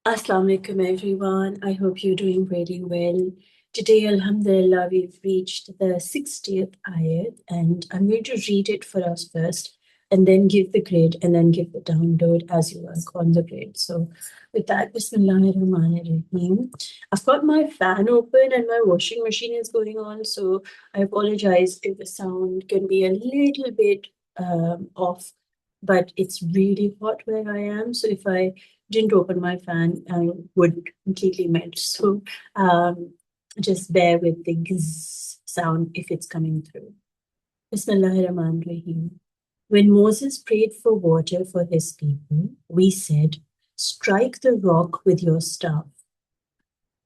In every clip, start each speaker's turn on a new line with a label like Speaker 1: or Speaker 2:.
Speaker 1: Assalamu everyone. I hope you're doing really well. Today, Alhamdulillah, we've reached the 60th ayat, and I'm going to read it for us first, and then give the grade, and then give the download as you work on the grade. So, with that, Bismillahirrahmanirrahim. I've got my fan open and my washing machine is going on, so I apologize if the sound can be a little bit off, but it's really hot where I am. So, if I didn't open my fan, I would completely melt. So just bear with the gizz sound if it's coming through. Bismillahirrahmanirrahim. When Moses prayed for water for his people, we said, strike the rock with your staff.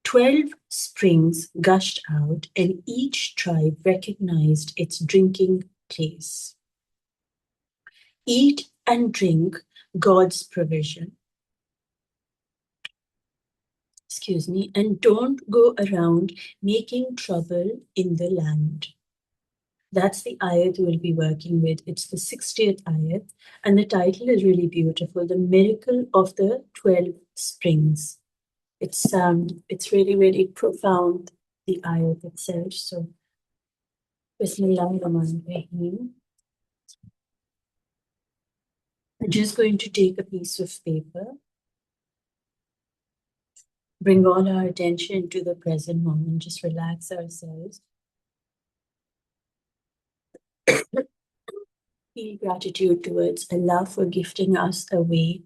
Speaker 1: 12 springs gushed out, and each tribe recognized its drinking place. Eat and drink God's provision. Excuse me, and don't go around making trouble in the land. That's the ayat we'll be working with. It's the 60th ayat, and the title is really beautiful, The Miracle of the 12 Springs. It's really, really profound, the ayat itself. So, Bismillahirrahmanirrahim. I'm just going to take a piece of paper, bring all our attention to the present moment, just relax ourselves. Feel gratitude towards Allah for gifting us a way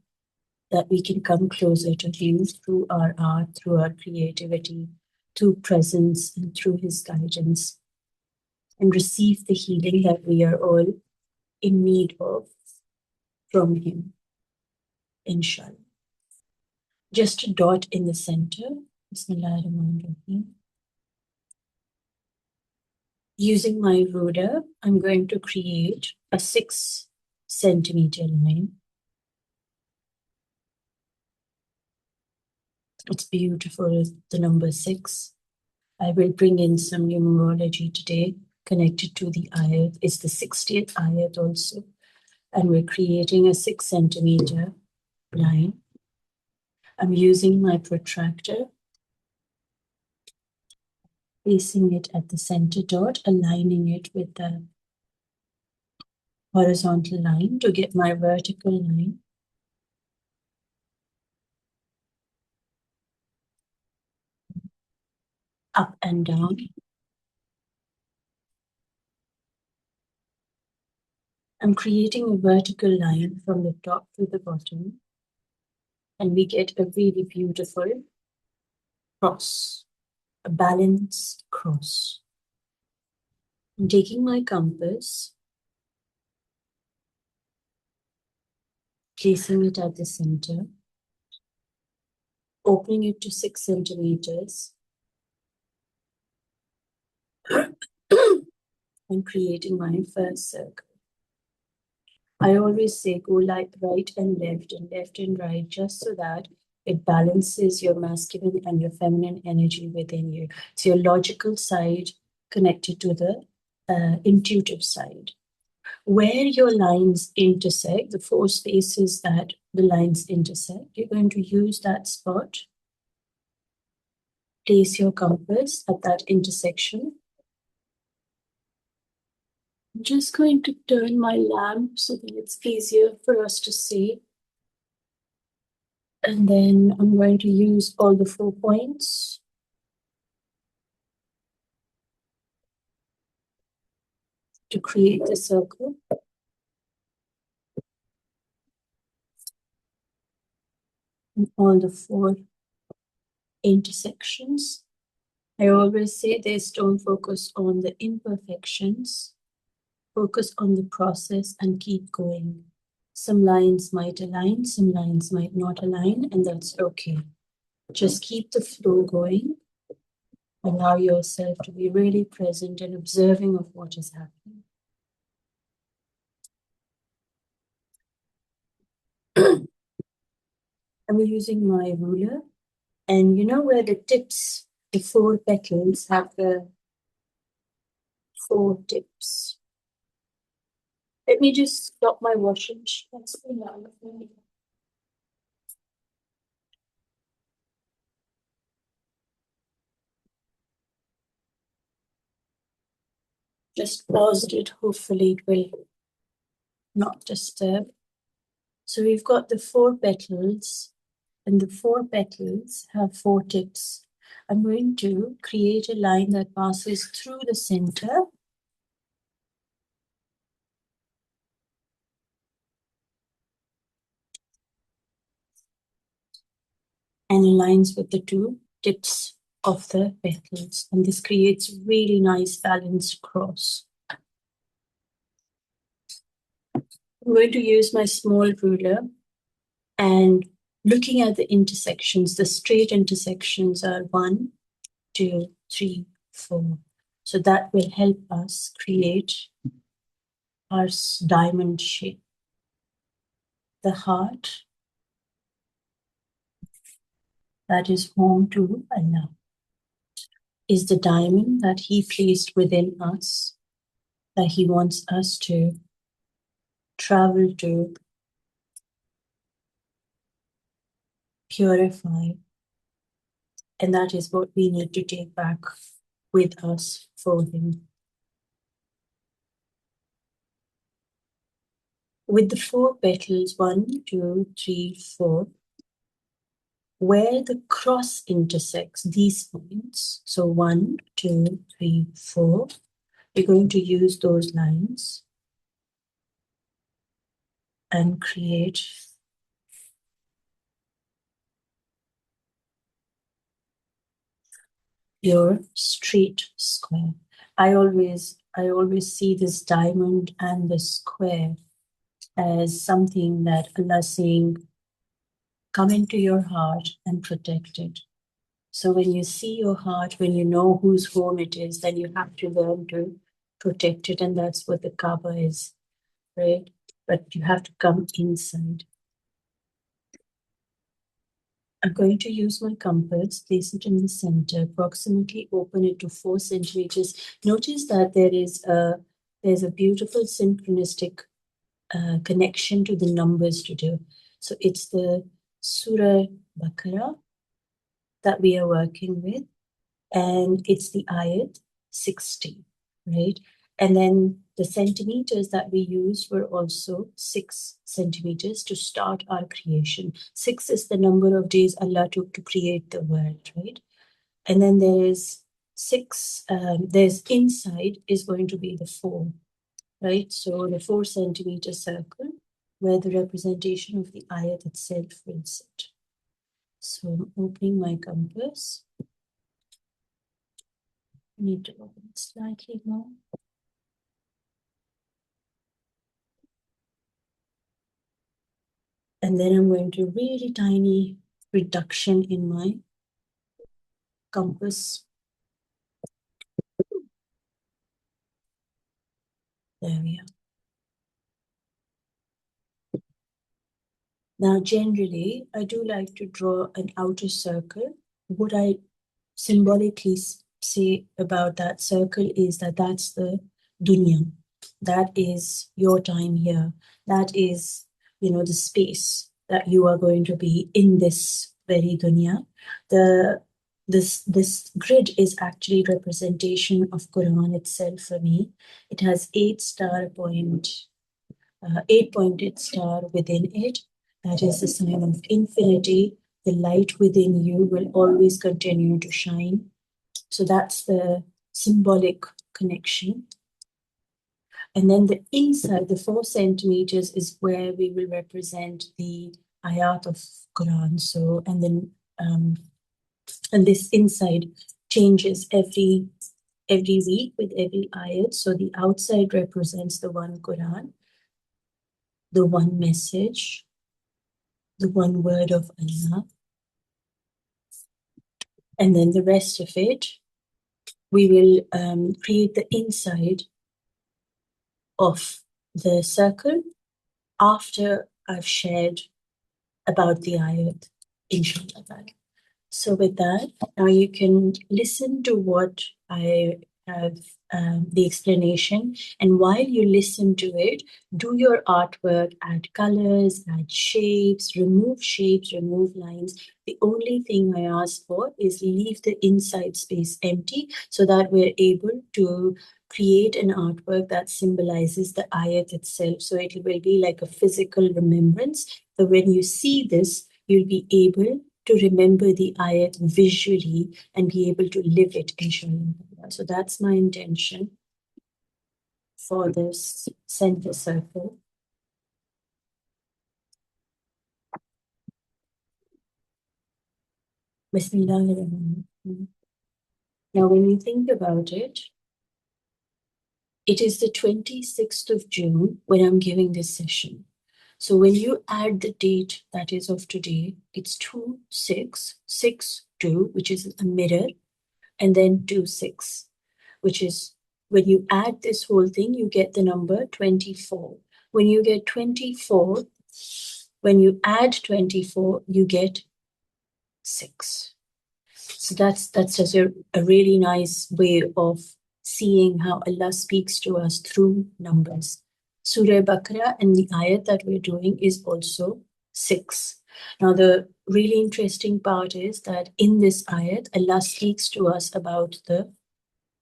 Speaker 1: that we can come closer to Him through our art, through our creativity, through presence, and through His guidance, and receive the healing that we are all in need of from Him, inshallah. Just a dot in the center. Bismillahirrahmanirrahim. Using my ruler, I'm going to create a 6 centimeter line. It's beautiful, the number 6. I will bring in some numerology today connected to the ayat. It's the 60th ayat also. And we're creating a 6 centimeter line. I'm using my protractor, placing it at the center dot, aligning it with the horizontal line to get my vertical line. Up and down. I'm creating a vertical line from the top to the bottom, and we get a really beautiful cross, a balanced cross. I'm taking my compass, placing it at the center, opening it to 6 centimeters, and creating my first circle. I always say go like right and left and right, just so that it balances your masculine and your feminine energy within you. It's your logical side connected to the intuitive side. Where your lines intersect, the 4 spaces that the lines intersect, you're going to use that spot. Place your compass at that intersection. I'm just going to turn my lamp so that it's easier for us to see. And then I'm going to use all the 4 points. To create the circle. And all the 4 intersections. I always say this, don't focus on the imperfections. Focus on the process and keep going. Some lines might align, some lines might not align, and that's okay. Just keep the flow going. Allow yourself to be really present and observing of what is happening. I'm using my ruler, and you know where the tips, the 4 petals have the 4 tips. Let me just stop my washing machine. just paused it. Hopefully it will not disturb. So we've got the 4 petals, and the 4 petals have 4 tips. I'm going to create a line that passes through the center and aligns with the 2 tips of the petals. And this creates really nice balanced cross. I'm going to use my small ruler and looking at the intersections, the straight intersections are 1, 2, 3, 4. So that will help us create our diamond shape. The heart that is home to Allah is the diamond that He placed within us, that He wants us to travel to, purify, and that is what we need to take back with us for Him. With the 4 petals, 1, 2, 3, 4, where the cross intersects these points, so 1, 2, 3, 4, we're going to use those lines and create your straight square. I always see this diamond and the square as something that Allah is saying, come into your heart and protect it. So when you see your heart, when you know whose home it is, then you have to learn to protect it. And that's what the Kaaba is, right? But you have to come inside. I'm going to use my compass, place it in the center, approximately open it to 4 centimeters. Notice that there's a beautiful synchronistic connection to the numbers to do. So it's the Surah Baqarah that we are working with, and it's the ayat 60, right? And then the centimeters that we used were also 6 centimeters to start our creation. 6 is the number of days Allah took to create the world, right? And then there's 6, there's inside is going to be the 4, right? So the 4 centimeter circle where the representation of the ayat itself will sit. So I'm opening my compass. I need to open it slightly more. And then I'm going to really tiny reduction in my compass. There we are. Now, generally, I do like to draw an outer circle. What I symbolically say about that circle is that that's the dunya. That is your time here. That is, the space that you are going to be in this very dunya. This grid is actually representation of Quran itself for me. It has 8-pointed star within it. That is the sign of infinity. The light within you will always continue to shine. So that's the symbolic connection. And then the inside, the 4 centimeters is where we will represent the ayat of Quran. So, and then, and this inside changes every week with every ayat. So the outside represents the one Quran, the one message, the one word of Allah. And then the rest of it, we will create the inside of the circle after I've shared about the ayat, inshallah. So with that, now you can listen to what I have, the explanation, and while you listen to it, do your artwork, add colors, add shapes, remove lines. The only thing I ask for is leave the inside space empty so that we're able to create an artwork that symbolizes the ayat itself. So it will be like a physical remembrance. So when you see this, you'll be able to remember the ayat visually and be able to live it, inshallah. So that's my intention for this center circle. Bismillahirrahmanirrahim. Now, when you think about it, it is the 26th of June when I'm giving this session. So when you add the date that is of today, it's 2662, which is a mirror, and then 26, which is when you add this whole thing, you get the number 24. When you get 24, when you add 24, you get 6. So that's just a really nice way of seeing how Allah speaks to us through numbers. Surah Baqarah and the ayat that we're doing is also 6. Now, the really interesting part is that in this ayat, Allah speaks to us about the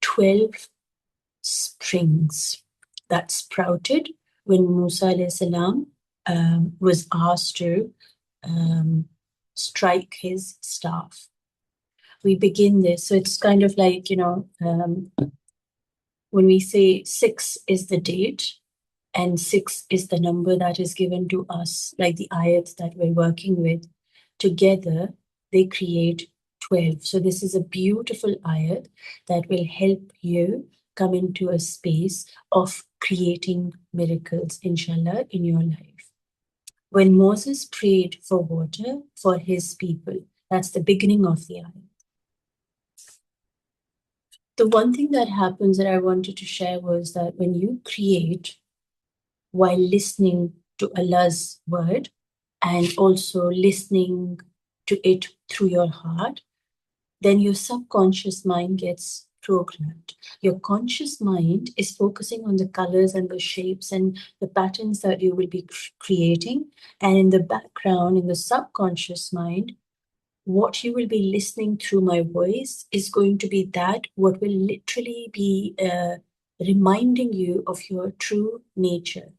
Speaker 1: 12 springs that sprouted when Musa alayhi salam was asked to strike his staff. We begin this. So it's kind of like, when we say 6 is the date and 6 is the number that is given to us, like the ayats that we're working with, together they create 12. So this is a beautiful ayat that will help you come into a space of creating miracles, inshallah, in your life. When Moses prayed for water for his people, that's the beginning of the ayat. The one thing that happens that I wanted to share was that when you create while listening to Allah's word and also listening to it through your heart, then your subconscious mind gets programmed. Your conscious mind is focusing on the colors and the shapes and the patterns that you will be creating. And in the background, in the subconscious mind, what you will be listening through my voice is going to be that what will literally be reminding you of your true nature,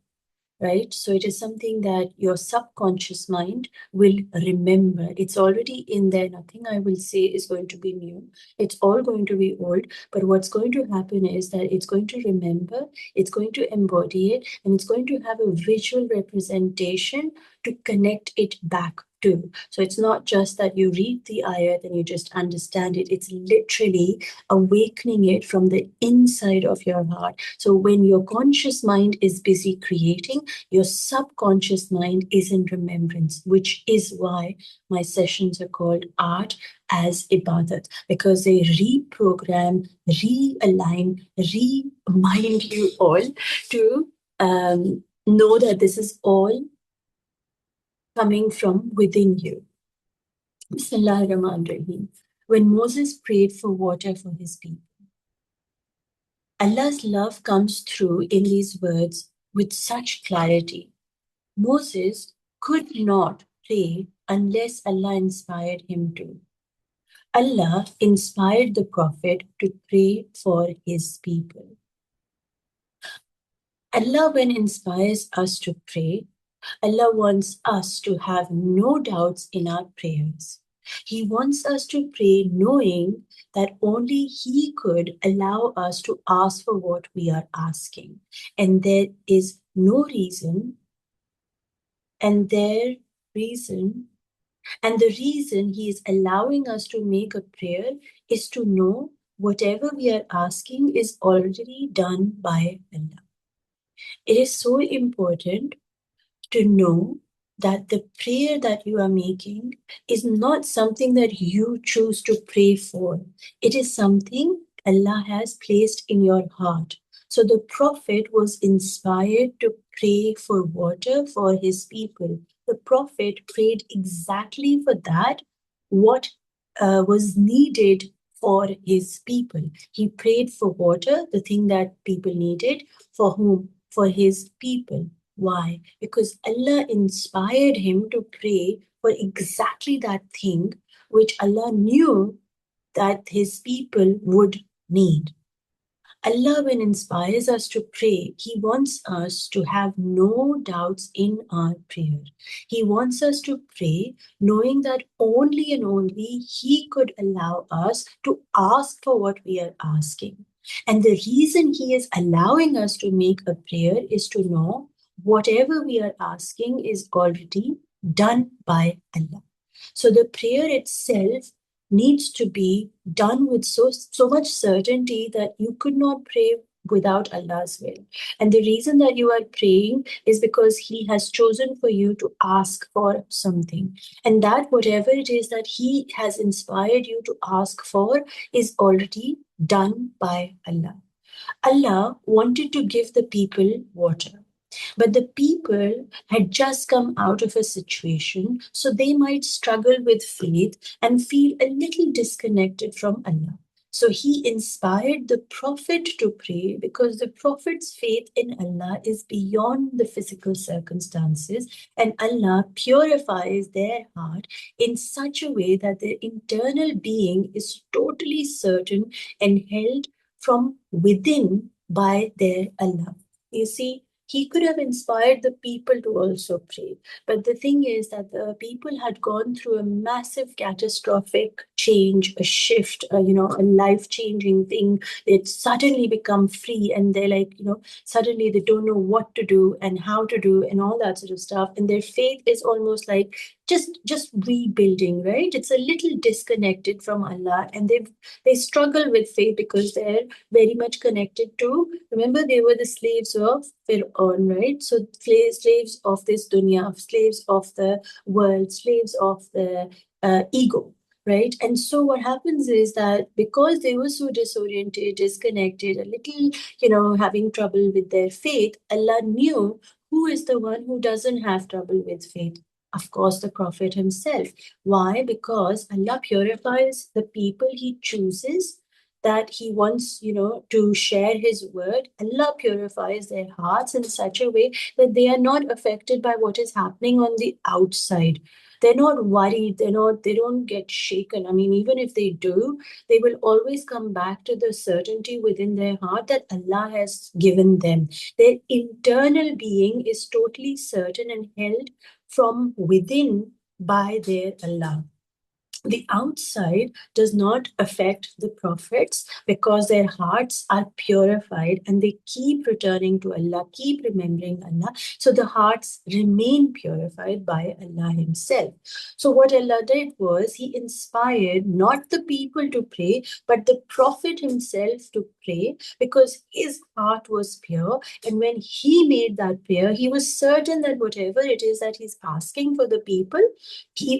Speaker 1: right? So it is something that your subconscious mind will remember. It's already in there. Nothing I will say is going to be new. It's all going to be old. But what's going to happen is that it's going to remember, it's going to embody it, and it's going to have a visual representation to connect it back to. So it's not just that you read the ayat and you just understand it. It's literally awakening it from the inside of your heart. So when your conscious mind is busy creating, your subconscious mind is in remembrance, which is why my sessions are called Art as Ibadat, because they reprogram, realign, remind you all to know that this is all coming from within you. Bismillahirrahmanirrahim. When Moses prayed for water for his people, Allah's love comes through in these words with such clarity. Moses could not pray unless Allah inspired him to. Allah inspired the Prophet to pray for his people. Allah, when inspires us to pray, Allah wants us to have no doubts in our prayers. He wants us to pray knowing that only He could allow us to ask for what we are asking. And there is no reason, and the reason He is allowing us to make a prayer is to know whatever we are asking is already done by Allah. It is so important to know that the prayer that you are making is not something that you choose to pray for. It is something Allah has placed in your heart. So the Prophet was inspired to pray for water for his people. The Prophet prayed exactly for that, what was needed for his people. He prayed for water, the thing that people needed. For whom? For his people. Why? Because Allah inspired him to pray for exactly that thing which Allah knew that his people would need. Allah, when inspires us to pray, He wants us to have no doubts in our prayer. He wants us to pray knowing that only and only He could allow us to ask for what we are asking. And the reason He is allowing us to make a prayer is to know whatever we are asking is already done by Allah. So the prayer itself needs to be done with so much certainty that you could not pray without Allah's will. And the reason that you are praying is because He has chosen for you to ask for something. And that whatever it is that He has inspired you to ask for is already done by Allah. Allah wanted to give the people water. But the people had just come out of a situation, so they might struggle with faith and feel a little disconnected from Allah. So he inspired the Prophet to pray because the Prophet's faith in Allah is beyond the physical circumstances, and Allah purifies their heart in such a way that their internal being is totally certain and held from within by their Allah. You see, he could have inspired the people to also pray. But the thing is that the people had gone through a massive catastrophic change, a shift, a life-changing thing. They'd suddenly become free and they're like, suddenly they don't know what to do and how to do and all that sort of stuff. And their faith is almost like just rebuilding, right? It's a little disconnected from Allah, and they struggle with faith because they're very much connected to, remember, they were the slaves of Fir'aun, right? So slaves of this dunya, slaves of the world, slaves of the ego, right? And so what happens is that because they were so disoriented, disconnected, a little, having trouble with their faith, Allah knew who is the one who doesn't have trouble with faith. Of course, the Prophet himself. Why? Because Allah purifies the people He chooses, that He wants, to share His word. Allah purifies their hearts in such a way that they are not affected by what is happening on the outside. They're not worried, they don't get shaken. I mean, even if they do, they will always come back to the certainty within their heart that Allah has given them. Their internal being is totally certain and held from within by their Allah. The outside does not affect the prophets because their hearts are purified and they keep returning to Allah, keep remembering Allah. So the hearts remain purified by Allah Himself. So what Allah did was He inspired not the people to pray, but the Prophet himself to pray because his heart was pure. And when he made that prayer, he was certain that whatever it is that he's asking for the people,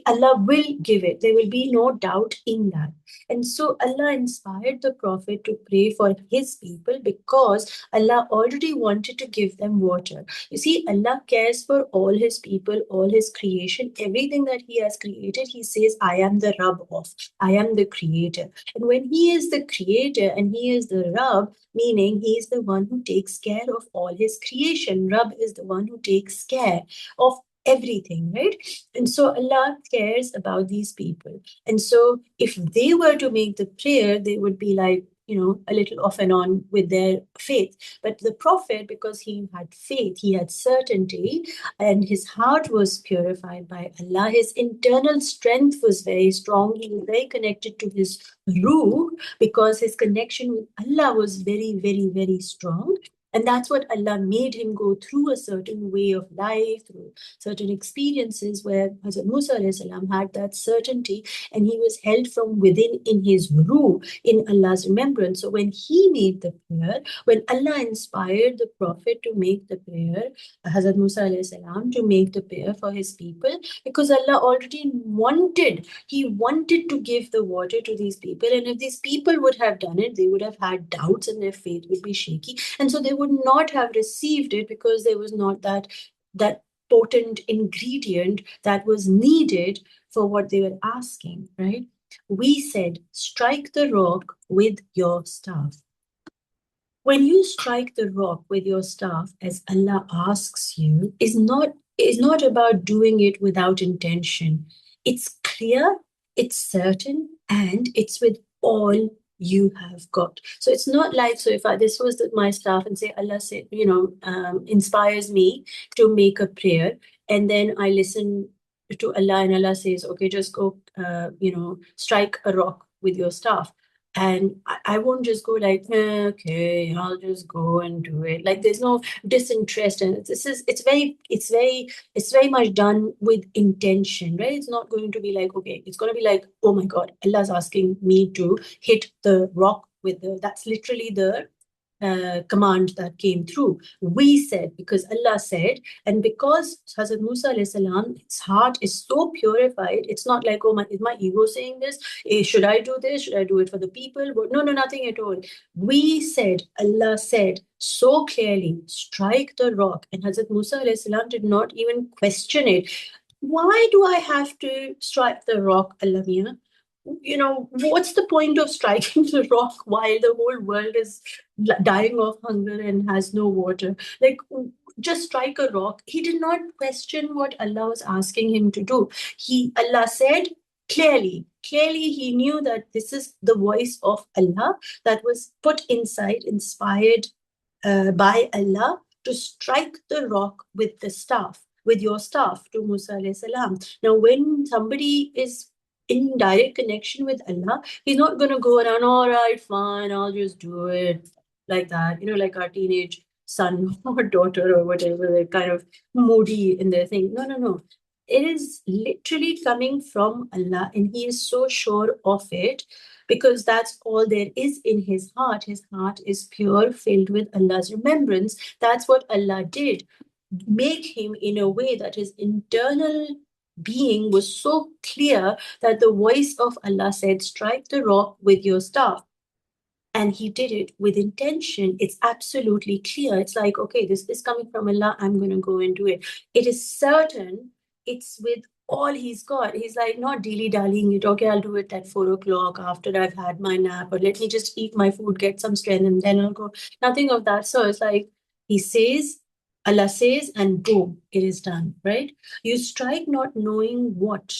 Speaker 1: Allah will give it. There will be no doubt in that. And so Allah inspired the Prophet to pray for his people because Allah already wanted to give them water. You see, Allah cares for all His people, all His creation, everything that He has created. He says, I am the Rabb of, I am the creator. And when He is the creator and He is the Rabb, meaning He is the one who takes care of all His creation. Rabb is the one who takes care of everything, right? And so Allah cares about these people. And so if they were to make the prayer, they would be like, a little off and on with their faith. But the Prophet, because he had faith, he had certainty, and his heart was purified by Allah, his internal strength was very strong. He was very connected to his ruh because his connection with Allah was very, very, very strong. And that's what Allah made him go through a certain way of life, through certain experiences where Hazrat Musa alayhi salam had that certainty and he was held from within in his ruh, in Allah's remembrance. So when he made the prayer, when Allah inspired the Prophet to make the prayer, Hazrat Musa alayhi salam, to make the prayer for his people, because Allah already He wanted to give the water to these people. And if these people would have done it, they would have had doubts and their faith would be shaky. And so they would not have received it because there was not that potent ingredient that was needed for what they were asking, right? We said, strike the rock with your staff. When you strike the rock with your staff, as Allah asks you, is not about doing it without intention. It's clear, it's certain, and it's with all you have got. So it's not like, so if this was my staff and say, Allah said, inspires me to make a prayer, and then I listen to Allah and Allah says, okay, just go, strike a rock with your staff. And I won't just go like, okay, I'll just go and do it. Like there's no disinterest. And it's very much done with intention, right? It's not going to be like, okay, it's going to be like, oh my God, Allah's asking me to hit the rock with that's literally the command that came through. We said, because Allah said, and because Hazrat Musa alayhi salam, his heart is so purified, it's not like, oh, is my ego saying this? Should I do this? Should I do it for the people? No, nothing at all. We said, Allah said so clearly, strike the rock. And Hazrat Musa alayhi salam did not even question it. Why do I have to strike the rock, Allah Mia? What's the point of striking the rock while the whole world is dying of hunger and has no water? Like, just strike a rock. He did not question what Allah was asking him to do. Allah said clearly, he knew that this is the voice of Allah that was put inside, inspired by Allah to strike the rock with the staff, with your staff, to Musa alayhi salam. Now, when somebody is in direct connection with Allah, he's not going to go around, all right, fine, I'll just do it like that. Like our teenage son or daughter or whatever, they're kind of moody in their thing. No. It is literally coming from Allah, and he is so sure of it because that's all there is in his heart. His heart is pure, filled with Allah's remembrance. That's what Allah did. Make him in a way that his internal being was so clear that the voice of Allah said, strike the rock with your staff. And he did it with intention. It's absolutely clear. It's like, okay, this is coming from Allah. I'm going to go and do it. It is certain. It's with all he's got. He's like not dilly-dallying it. Okay, I'll do it at 4 o'clock after I've had my nap, or let me just eat my food, get some strength, and then I'll go. Nothing of that. So it's like he says, Allah says, and boom, it is done, right? You strike not knowing what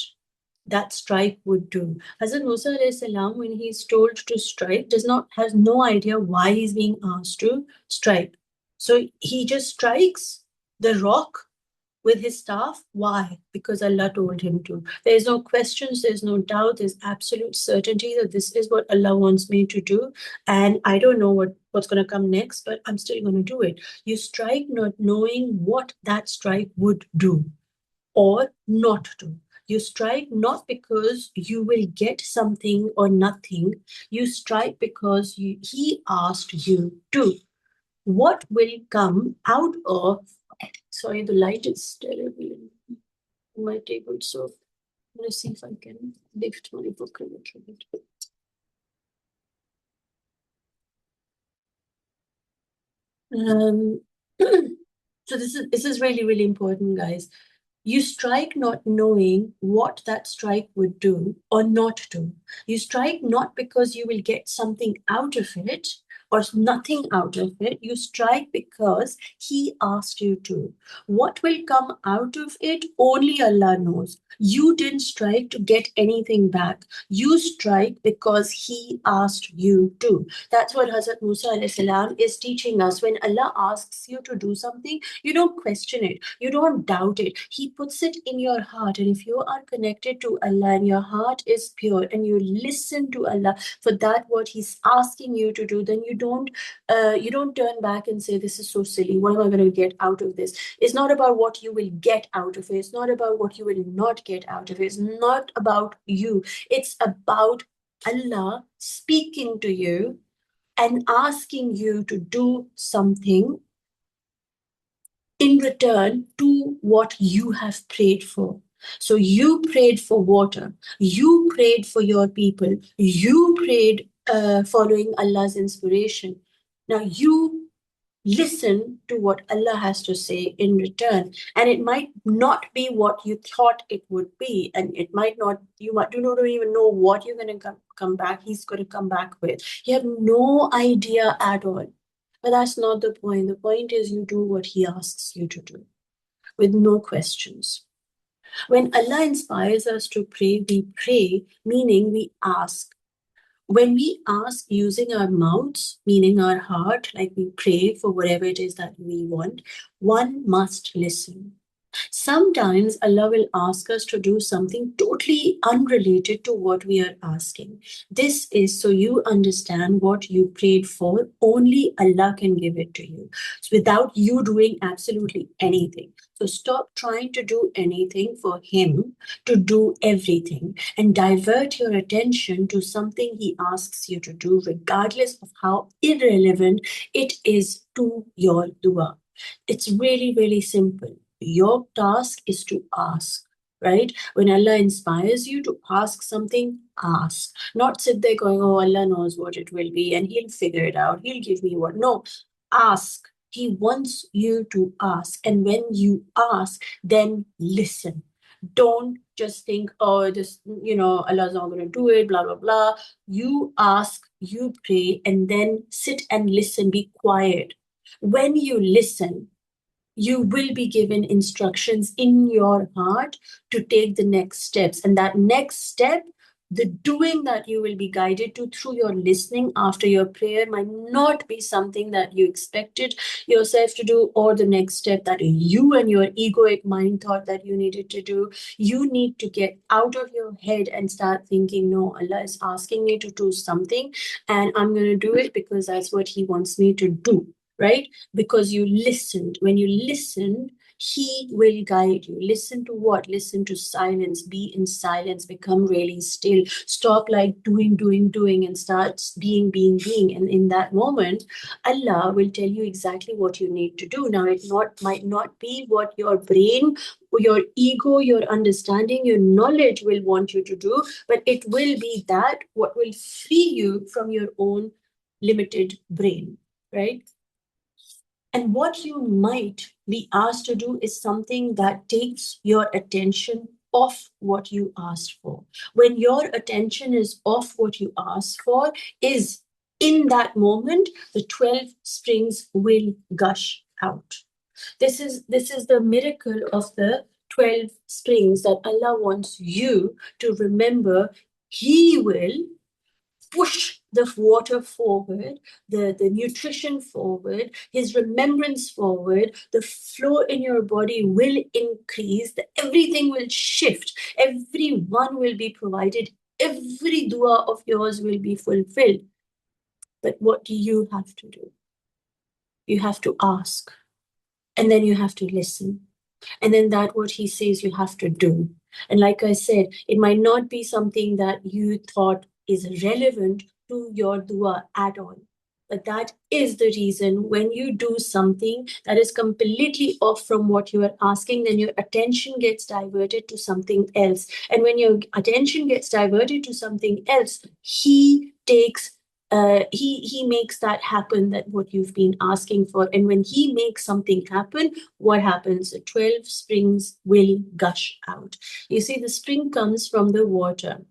Speaker 1: that strike would do. Hazrat Musa alayhi salam, when he's told to strike, has no idea why he's being asked to strike. So he just strikes the rock with his staff. Why? Because Allah told him to. There's no questions, there's no doubt, there's absolute certainty that this is what Allah wants me to do. And I don't know what's going to come next, but I'm still going to do it. You strike not knowing what that strike would do or not do. You strike not because you will get something or nothing. You strike because he asked you to. What will come out of... Sorry, the light is terrible on my table, so I'm going to see if I can lift my book a little bit. So this is really, really important, guys. You strike not knowing what that strike would do or not do. You strike not because you will get something out of it or nothing out of it. You strike because he asked you to. What will come out of it, only Allah knows. You didn't strike to get anything back. You strike because he asked you to. That's what Hazrat Musa alayhi salam is teaching us. When Allah asks you to do something, you don't question it. You don't doubt it. He puts it in your heart. And if you are connected to Allah and your heart is pure and you listen to Allah for that, what he's asking you to do, then you don't turn back and say, this is so silly. What am I going to get out of this? It's not about what you will get out of it. It's not about what you will not get out of it. It's not about you. It's about Allah speaking to you and asking you to do something in return to what you have prayed for. So you prayed for water, you prayed for your people, you prayed following Allah's inspiration. Now you listen to what Allah has to say in return. And it might not be what you thought it would be. And it might not, you don't even know what you're going to come back, he's going to come back with. You have no idea at all. But that's not the point. The point is you do what he asks you to do with no questions. When Allah inspires us to pray, we pray, meaning we ask. when we ask using our mouths, meaning our heart, like we pray for whatever it is that we want, one must listen. Sometimes Allah will ask us to do something totally unrelated to what we are asking. This is so you understand what you prayed for, only Allah can give it to you. So without you doing absolutely anything. So stop trying to do anything for Him to do everything and divert your attention to something He asks you to do, regardless of how irrelevant it is to your dua. It's really, really simple. Your task is to ask, right? When Allah inspires you to ask something, ask. Not sit there going, oh, Allah knows what it will be and He'll figure it out. He'll give me what. No, ask. He wants you to ask. And when you ask, then listen. Don't just think, oh, this, Allah's not going to do it, blah, blah, blah. You ask, you pray, and then sit and listen. Be quiet. When you listen, you will be given instructions in your heart to take the next steps. And that next step, the doing that you will be guided to through your listening after your prayer, might not be something that you expected yourself to do, or the next step that you and your egoic mind thought that you needed to do. You need to get out of your head and start thinking, no, Allah is asking me to do something, and I'm going to do it because that's what He wants me to do. Right? Because you listened. When you listened, He will guide you. Listen to what? Listen to silence. Be in silence. Become really still. Stop like doing, and start being. And in that moment, Allah will tell you exactly what you need to do. Now, it might not be what your brain, your ego, your understanding, your knowledge will want you to do, but it will be that what will free you from your own limited brain, right? And what you might be asked to do is something that takes your attention off what you asked for. When your attention is off what you asked for, is in that moment, the 12 springs will gush out. This is the miracle of the 12 springs that Allah wants you to remember. He will push the water forward, the nutrition forward, His remembrance forward, the flow in your body will increase, everything will shift, everyone will be provided, every dua of yours will be fulfilled. But what do you have to do? You have to ask, and then you have to listen. And then that what He says you have to do. And like I said, it might not be something that you thought is relevant to your dua at all. But that is the reason when you do something that is completely off from what you are asking, then your attention gets diverted to something else. And when your attention gets diverted to something else, He takes he makes that happen, that what you've been asking for. And when He makes something happen, what happens? The 12 springs will gush out. You see, the spring comes from the water,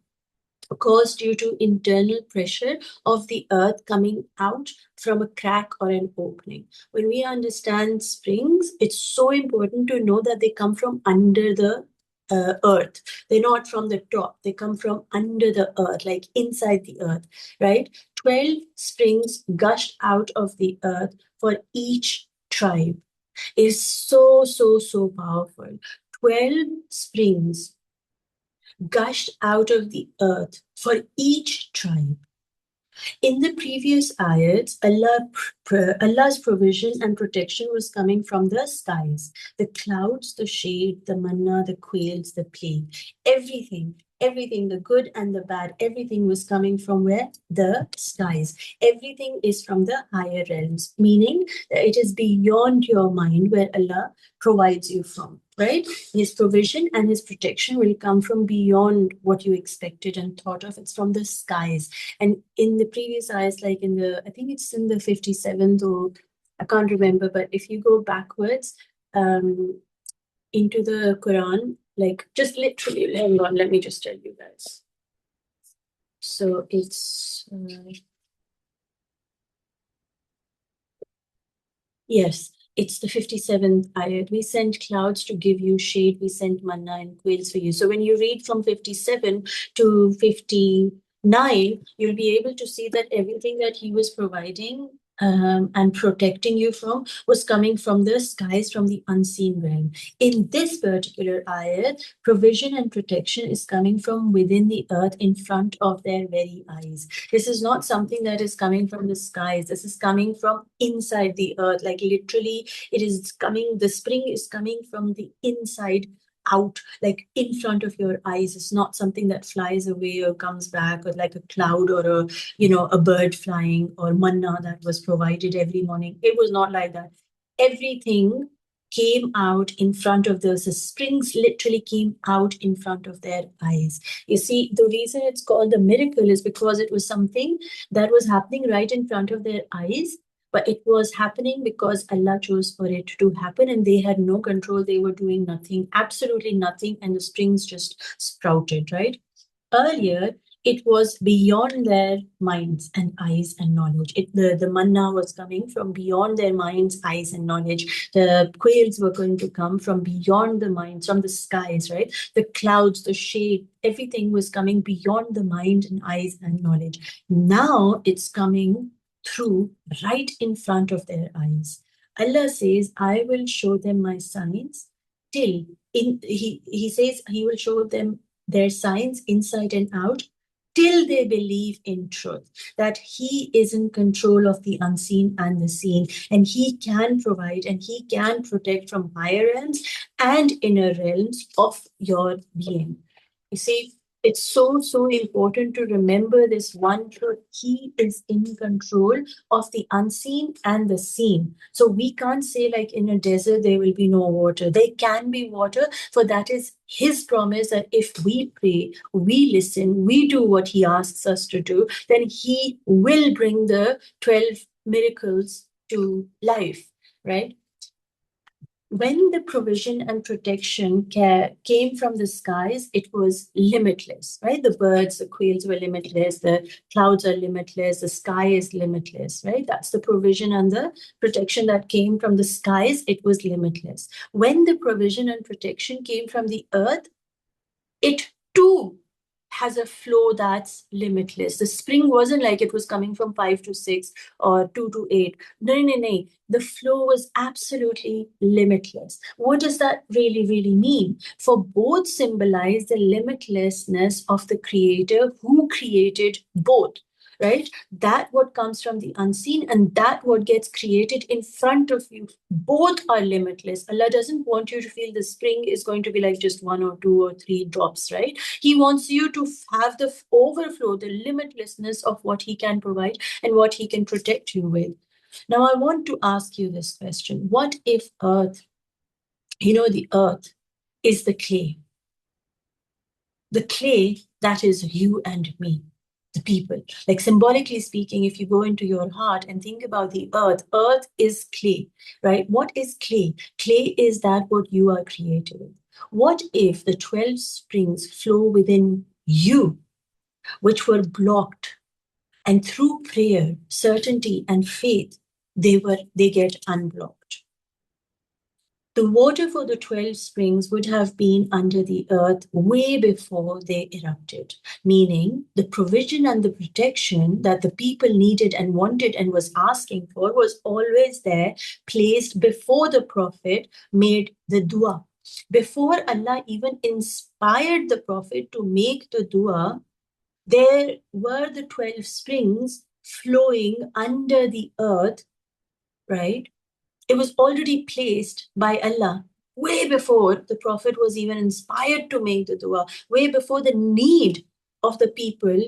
Speaker 1: caused due to internal pressure of the earth coming out from a crack or an opening. When we understand springs, it's so important to know that they come from under the earth. They're not from the top. They come from under the earth, like inside the earth, right? 12 springs gushed out of the earth for each tribe. Is so, so, so powerful. 12 springs gushed out of the earth for each tribe. In the previous ayats, Allah's provision and protection was coming from the skies, the clouds, the shade, the manna, the quails, the plague, everything, the good and the bad, everything was coming from where? The skies. Everything is from the higher realms, meaning that it is beyond your mind where Allah provides you from, right? His provision and His protection will come from beyond what you expected and thought of. It's from the skies. And in the previous ayahs, like I think it's in the 57th, or I can't remember, but if you go backwards into the Quran, like just literally, hang on, let me just tell you guys. So it's, yes, it's the 57th ayat. We sent clouds to give you shade. We sent manna and quails for you. So when you read from 57 to 59, 9, you'll be able to see that everything that he was providing and protecting you from was coming from the skies, from the unseen realm. In this particular ayat, provision and protection is coming from within the earth in front of their very eyes. This is not something that is coming from the skies. This is coming from inside the earth. Like literally, it is coming, the spring is coming from the inside out, like in front of your eyes. It's not something that flies away or comes back, or like a cloud or a bird flying, or manna that was provided every morning. It was not like that. Everything came out in front of those. The springs literally came out in front of their eyes. You see, the reason it's called the miracle is because it was something that was happening right in front of their eyes, but it was happening because Allah chose for it to happen, and they had no control. They were doing nothing, absolutely nothing, and the springs just sprouted, right? Earlier, it was beyond their minds and eyes and knowledge. The manna was coming from beyond their minds, eyes, and knowledge. The quails were going to come from beyond the minds, from the skies, right? The clouds, the shade, everything was coming beyond the mind and eyes and knowledge. Now it's coming through right in front of their eyes. Allah says, I will show them my signs till he says he will show them their signs inside and out till they believe in truth, that he is in control of the unseen and the seen, and he can provide and he can protect from higher realms and inner realms of your being. You see, it's so, so important to remember this one truth. He is in control of the unseen and the seen. So we can't say, like, in a desert, there will be no water. There can be water, for that is his promise that if we pray, we listen, we do what he asks us to do, then he will bring the 12 miracles to life, right? When the provision and protection came from the skies, it was limitless, right? The birds, the quails were limitless, the clouds are limitless, the sky is limitless, right? That's the provision and the protection that came from the skies, it was limitless. When the provision and protection came from the earth, it too has a flow that's limitless. The spring wasn't like it was coming from 5 to 6 or 2 to 8. No, no, no. The flow was absolutely limitless. What does that really, really mean? For both symbolize the limitlessness of the creator who created both, right? That what comes from the unseen and that what gets created in front of you, both are limitless. Allah doesn't want you to feel the spring is going to be like just 1 or 2 or 3 drops, right? He wants you to have the overflow, the limitlessness of what he can provide and what he can protect you with. Now, I want to ask you this question. What if earth, the earth is the clay? The clay that is you and me, the people. Like symbolically speaking, if you go into your heart and think about the earth, earth is clay, right? What is clay? Clay is that what you are created with. What if the 12 springs flow within you, which were blocked, and through prayer, certainty, and faith, they get unblocked? The water for the 12 springs would have been under the earth way before they erupted, meaning the provision and the protection that the people needed and wanted and was asking for was always there, placed before the prophet made the dua. Before Allah even inspired the prophet to make the dua, there were the 12 springs flowing under the earth, right? It was already placed by Allah way before the Prophet was even inspired to make the dua, way before the need of the people,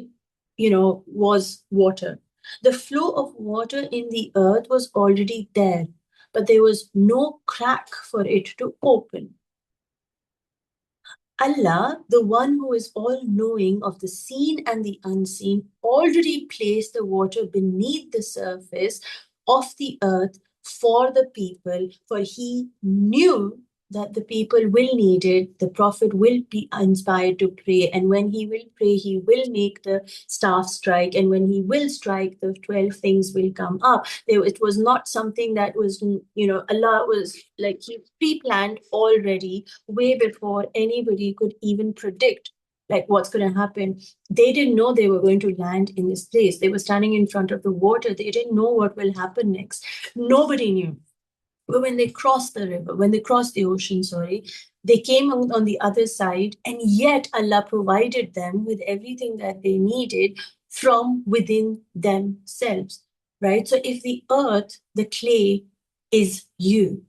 Speaker 1: was water. The flow of water in the earth was already there, but there was no crack for it to open. Allah, the one who is all knowing of the seen and the unseen, already placed the water beneath the surface of the earth for the people, for he knew that the people will need it. The prophet will be inspired to pray, and when he will pray, he will make the staff strike, and when he will strike, the 12 things will come up. It was not something that was, Allah was like, he pre-planned already way before anybody could even predict like what's going to happen. They didn't know they were going to land in this place. They were standing in front of the water. They didn't know what will happen next. Nobody knew. But when they crossed the river, when they crossed the ocean, sorry, they came on the other side, and yet Allah provided them with everything that they needed from within themselves, right? So if the earth, the clay, is you,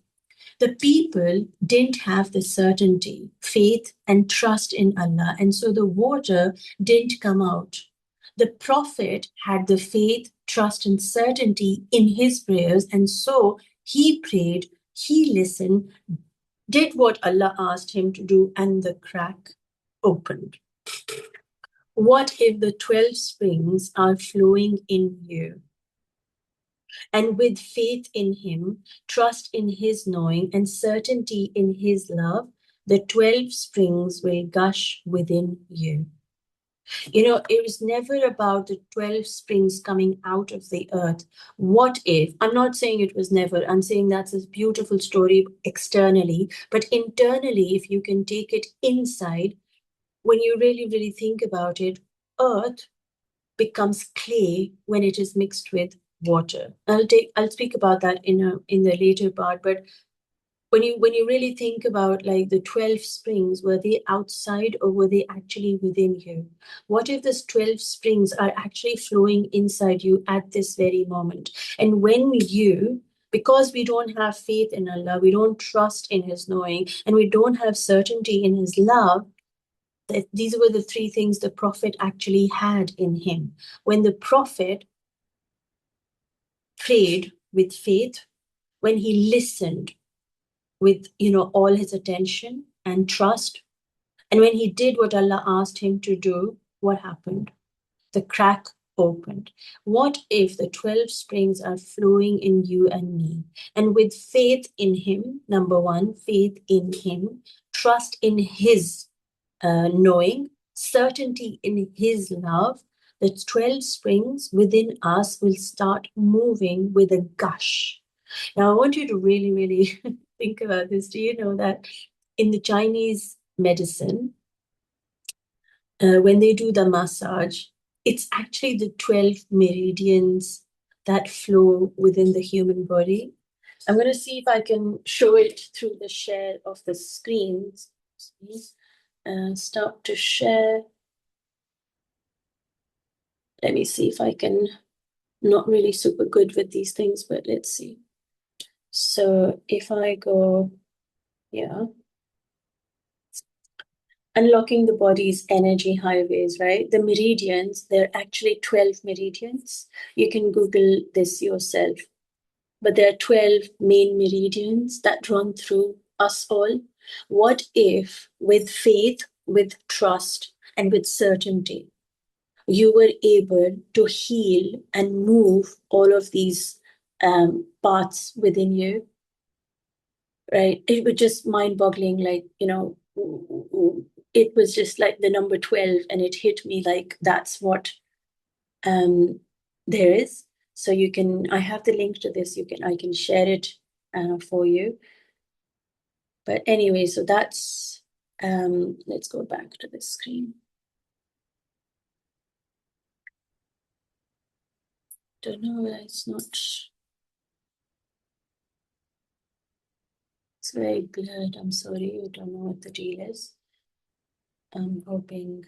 Speaker 1: the people didn't have the certainty, faith, and trust in Allah, and so the water didn't come out. The Prophet had the faith, trust, and certainty in his prayers, and so he prayed, he listened, did what Allah asked him to do, and the crack opened. What if the 12 springs are flowing in you? And with faith in him, trust in his knowing, and certainty in his love, the 12 springs will gush within you. You know, it was never about the 12 springs coming out of the earth. What if? I'm not saying it was never. I'm saying that's a beautiful story externally. But internally, if you can take it inside, when you really, really think about it, earth becomes clay when it is mixed with water. I'll speak about that in the later part, but when you really think about like the 12 springs, were they outside or were they actually within you? What if these 12 springs are actually flowing inside you at this very moment? And when you, because we don't have faith in Allah, we don't trust in his knowing, and we don't have certainty in his love, that these were the three things the Prophet actually had in him. When the Prophet prayed with faith, when he listened with, all his attention and trust, and when he did what Allah asked him to do, what happened? The crack opened. What if the 12 springs are flowing in you and me? And with faith in him, number one, faith in him, trust in his knowing, certainty in his love, the 12 springs within us will start moving with a gush. Now, I want you to really, really think about this. Do you know that in the Chinese medicine, when they do the massage, it's actually the 12 meridians that flow within the human body? I'm going to see if I can show it through the share of the screens. Start to share. Let me see if I can, not really super good with these things, but let's see. So if I go, unlocking the body's energy highways, right? The meridians, they're actually 12 meridians. You can Google this yourself. But there are 12 main meridians that run through us all. What if, with faith, with trust, and with certainty, you were able to heal and move all of these parts within you, right? It was just mind-boggling, like, it was just like the number 12, and it hit me like that's what there is. So you can, I have the link to this, I can share it for you. But anyway, so that's, let's go back to the screen. Don't know, it's not, it's very blurred. I'm sorry, I don't know what the deal is. I'm hoping.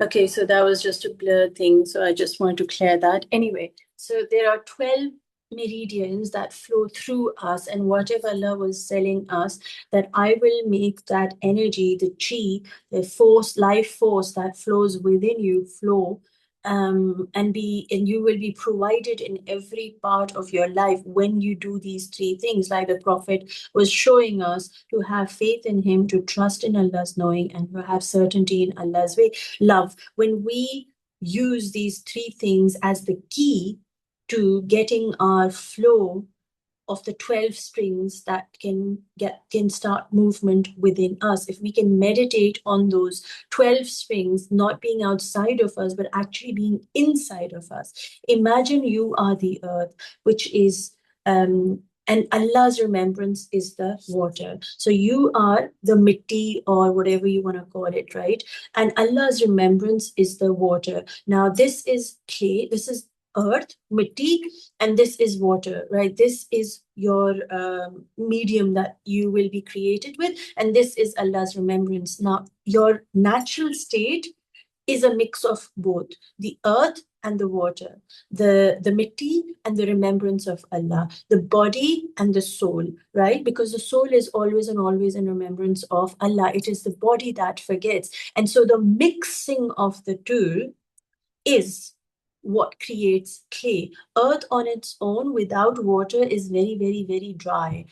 Speaker 1: Okay, so that was just a blurred thing. So I just want to clear that. Anyway, so there are 12 meridians that flow through us, and whatever Allah was telling us, that I will make that energy, the chi, the force, life force that flows within you flow, and you will be provided in every part of your life when you do these three things, like the Prophet was showing us, to have faith in him, to trust in Allah's knowing, and to have certainty in Allah's way, love. When we use these three things as the key to getting our flow of the 12 springs that can start movement within us, if we can meditate on those 12 springs not being outside of us but actually being inside of us. Imagine you are the earth, which is and Allah's remembrance is the water. So you are the mitti or whatever you want to call it, right? And Allah's remembrance is the water. Now, this is clay, this is earth, mitti, and this is water, right? This is your medium that you will be created with, and this is Allah's remembrance. Now, your natural state is a mix of both the earth and the water, the mitti and the remembrance of Allah, the body and the soul, right? Because the soul is always and always in remembrance of Allah. It is the body that forgets. And so the mixing of the two is what creates clay. Earth on its own without water is very, very, very dry.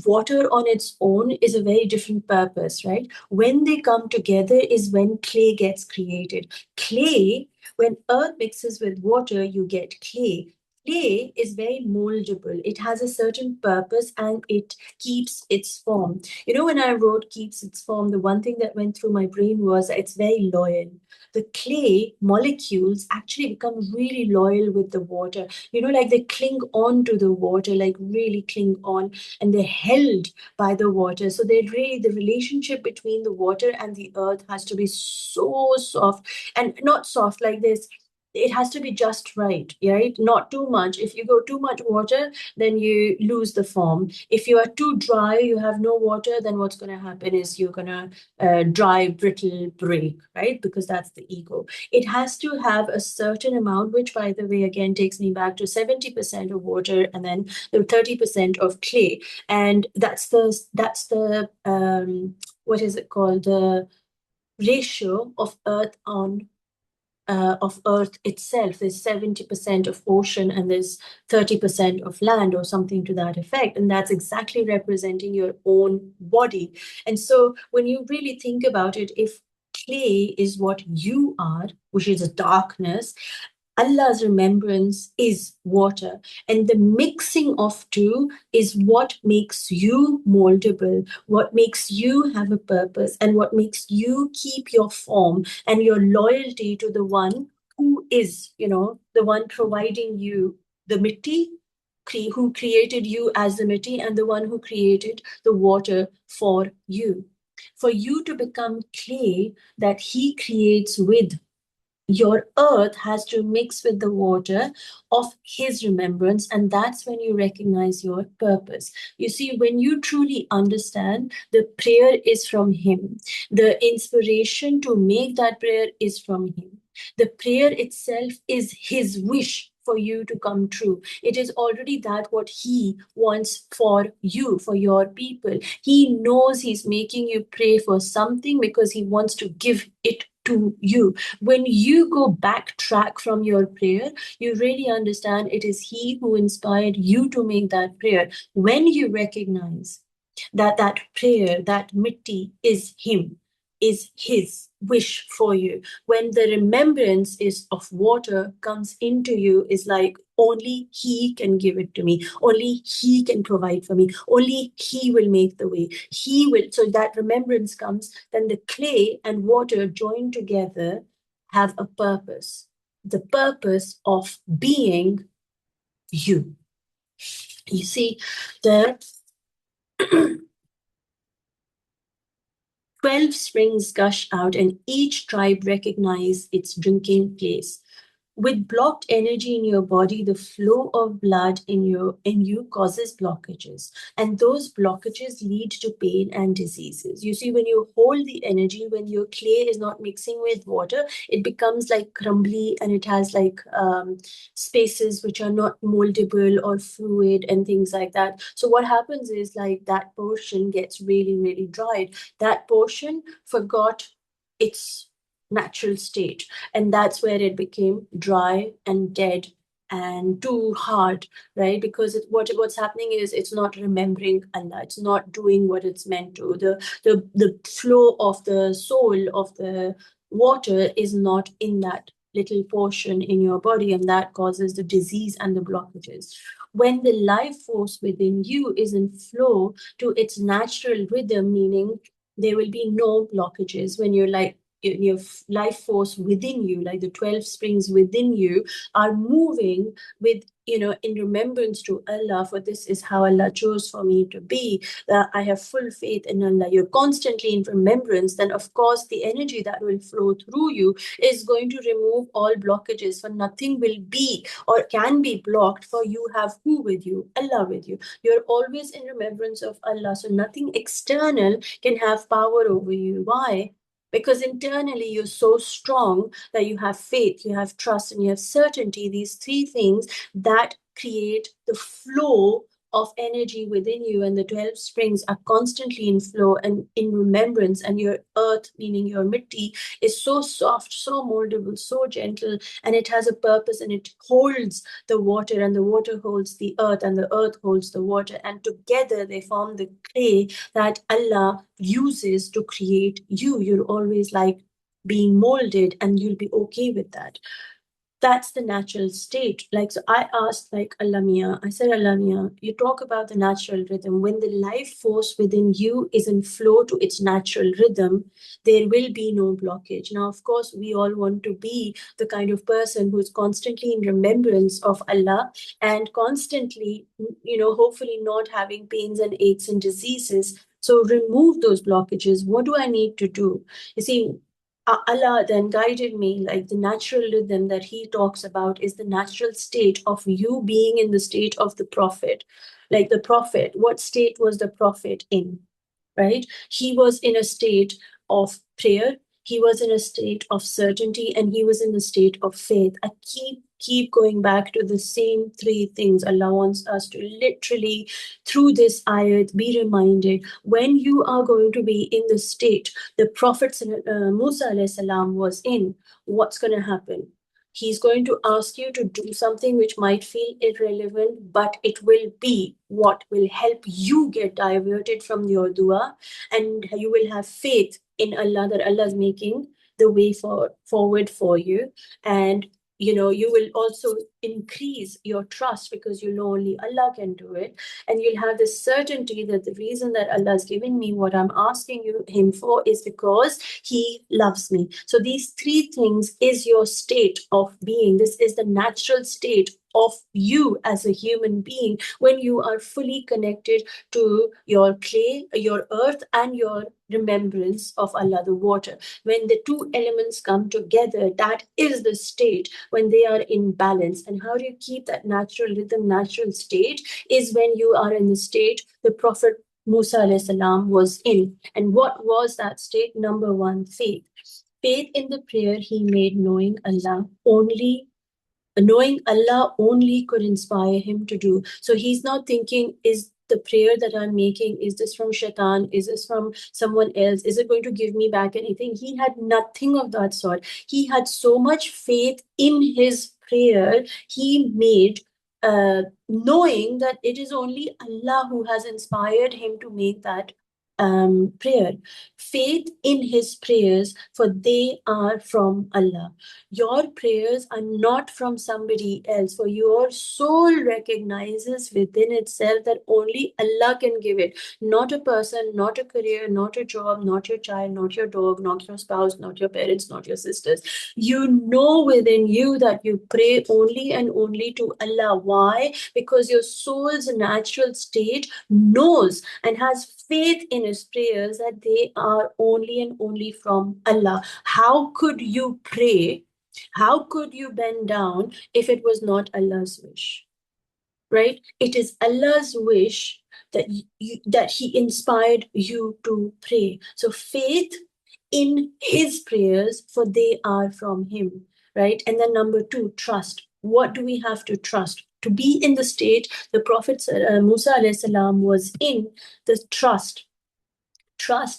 Speaker 1: Water on its own is a very different purpose, right? When they come together is when clay gets created. Clay, when earth mixes with water, you get clay. Clay is very moldable. It has a certain purpose and it keeps its form. You know, when I wrote keeps its form, the one thing that went through my brain was it's very loyal. The clay molecules actually become really loyal with the water. You know, like they cling on to the water, like really cling on, and they're held by the water. So they really, the relationship between the water and the earth has to be so soft, and not soft like this. It has to be just right? Not too much. If you go too much water, then you lose the form. If you are too dry, you have no water, then what's going to happen is you're going to dry, brittle, break, right? Because that's the ego. It has to have a certain amount, which, by the way, again takes me back to 70% of water and then the 30% of clay. And that's the what is it called? The ratio of earth on of earth itself. There's 70% of ocean and there's 30% of land or something to that effect. And that's exactly representing your own body. And so when you really think about it, if clay is what you are, which is a darkness, Allah's remembrance is water, and the mixing of two is what makes you moldable, what makes you have a purpose, and what makes you keep your form and your loyalty to the one who is, the one providing you the mitti, who created you as the mitti, and the one who created the water for you. For you to become clay that he creates with, your earth has to mix with the water of his remembrance, and that's when you recognize your purpose. You see, when you truly understand, the prayer is from him, the inspiration to make that prayer is from him, the prayer itself is his wish for you to come true. It is already that what he wants for you, for your people. He knows he's making you pray for something because he wants to give it to you. When you go backtrack from your prayer, you really understand it is he who inspired you to make that prayer. When you recognize that that prayer, that mitti is him, is his wish for you, when the remembrance is of water comes into you, is like only he can give it to me, only he can provide for me, only he will make the way, he will. So that remembrance comes, then the clay and water joined together have a purpose, the purpose of being you. You see, the 12 springs gush out, and each tribe recognize its drinking place. With blocked energy in your body, the flow of blood in you causes blockages, and those blockages lead to pain and diseases. You see, when you hold the energy, when your clay is not mixing with water, it becomes like crumbly, and it has like spaces which are not moldable or fluid and things like that. So what happens is, like, that portion gets really, really dried. That portion forgot its natural state, and that's where it became dry and dead and too hard, right? Because what's happening is it's not remembering Allah, it's not doing what it's meant to. The flow of the soul of the water is not in that little portion in your body, and that causes the disease and the blockages. When the life force within you is in flow to its natural rhythm, meaning there will be no blockages. When you're like your life force within you, like the 12 springs within you, are moving with, in remembrance to Allah, for this is how Allah chose for me to be. I have full faith in Allah. You're constantly in remembrance, then of course the energy that will flow through you is going to remove all blockages. For nothing will be or can be blocked, for you have who with you? Allah with you. You're always in remembrance of Allah, so nothing external can have power over you. Why? Because internally you're so strong that you have faith, you have trust, and you have certainty. These three things that create the flow of energy within you, and the 12 springs are constantly in flow and in remembrance. And your earth, meaning your mitti, is so soft, so moldable, so gentle, and it has a purpose, and it holds the water, and the water holds the earth, and the earth holds the water, and together they form the clay that Allah uses to create you. You're always like being molded, and you'll be okay with that. That's the natural state. Like, so I asked, like, Alamia, I said, Alamia, you talk about the natural rhythm. When the life force within you is in flow to its natural rhythm, there will be no blockage. Now, of course, we all want to be the kind of person who's constantly in remembrance of Allah and constantly, hopefully not having pains and aches and diseases. So remove those blockages. What do I need to do? You see, Allah then guided me, like the natural rhythm that he talks about is the natural state of you being in the state of the prophet. Like the prophet, what state was the prophet in? Right? He was in a state of prayer, he was in a state of certainty, and he was in a state of faith. I keep going back to the same three things. Allah wants us to literally, through this ayat, be reminded when you are going to be in the state the Prophet Musa alayhi salam was in, what's going to happen? He's going to ask you to do something which might feel irrelevant, but it will be what will help you get diverted from your dua, and you will have faith in Allah that Allah is making the way forward for you. And you will also increase your trust, because you know only Allah can do it, and you'll have this certainty that the reason that Allah has given me what I'm asking him for is because he loves me. So these three things is your state of being. This is the natural state of you as a human being when you are fully connected to your clay, your earth, and your remembrance of Allah, the water. When the two elements come together, that is the state when they are in balance. And how do you keep that natural rhythm, natural state? Is when you are in the state the Prophet Musa alayhi salam was in. And what was that state? Number one, faith. Faith in the prayer he made, knowing Allah only could inspire him to do. So he's not thinking, is the prayer that I'm making, is this from Shaitan? Is this from someone else? Is it going to give me back anything? He had nothing of that sort. He had so much faith in his prayer he made, knowing that it is only Allah who has inspired him to make that prayer. Faith in his prayers, for they are from Allah. Your prayers are not from somebody else, for your soul recognizes within itself that only Allah can give it. Not a person, not a career, not a job, not your child, not your dog, not your spouse, not your parents, not your sisters. You know within you that you pray only and only to Allah. Why? Because your soul's natural state knows and has faith in his prayers that they are only and only from Allah. How could you pray? How could you bend down if it was not Allah's wish? Right? It is Allah's wish that that he inspired you to pray. So faith in his prayers, for they are from him. Right? And then number two, trust. What do we have to trust? To be in the state the Prophet Musa alayhi salam was in, the trust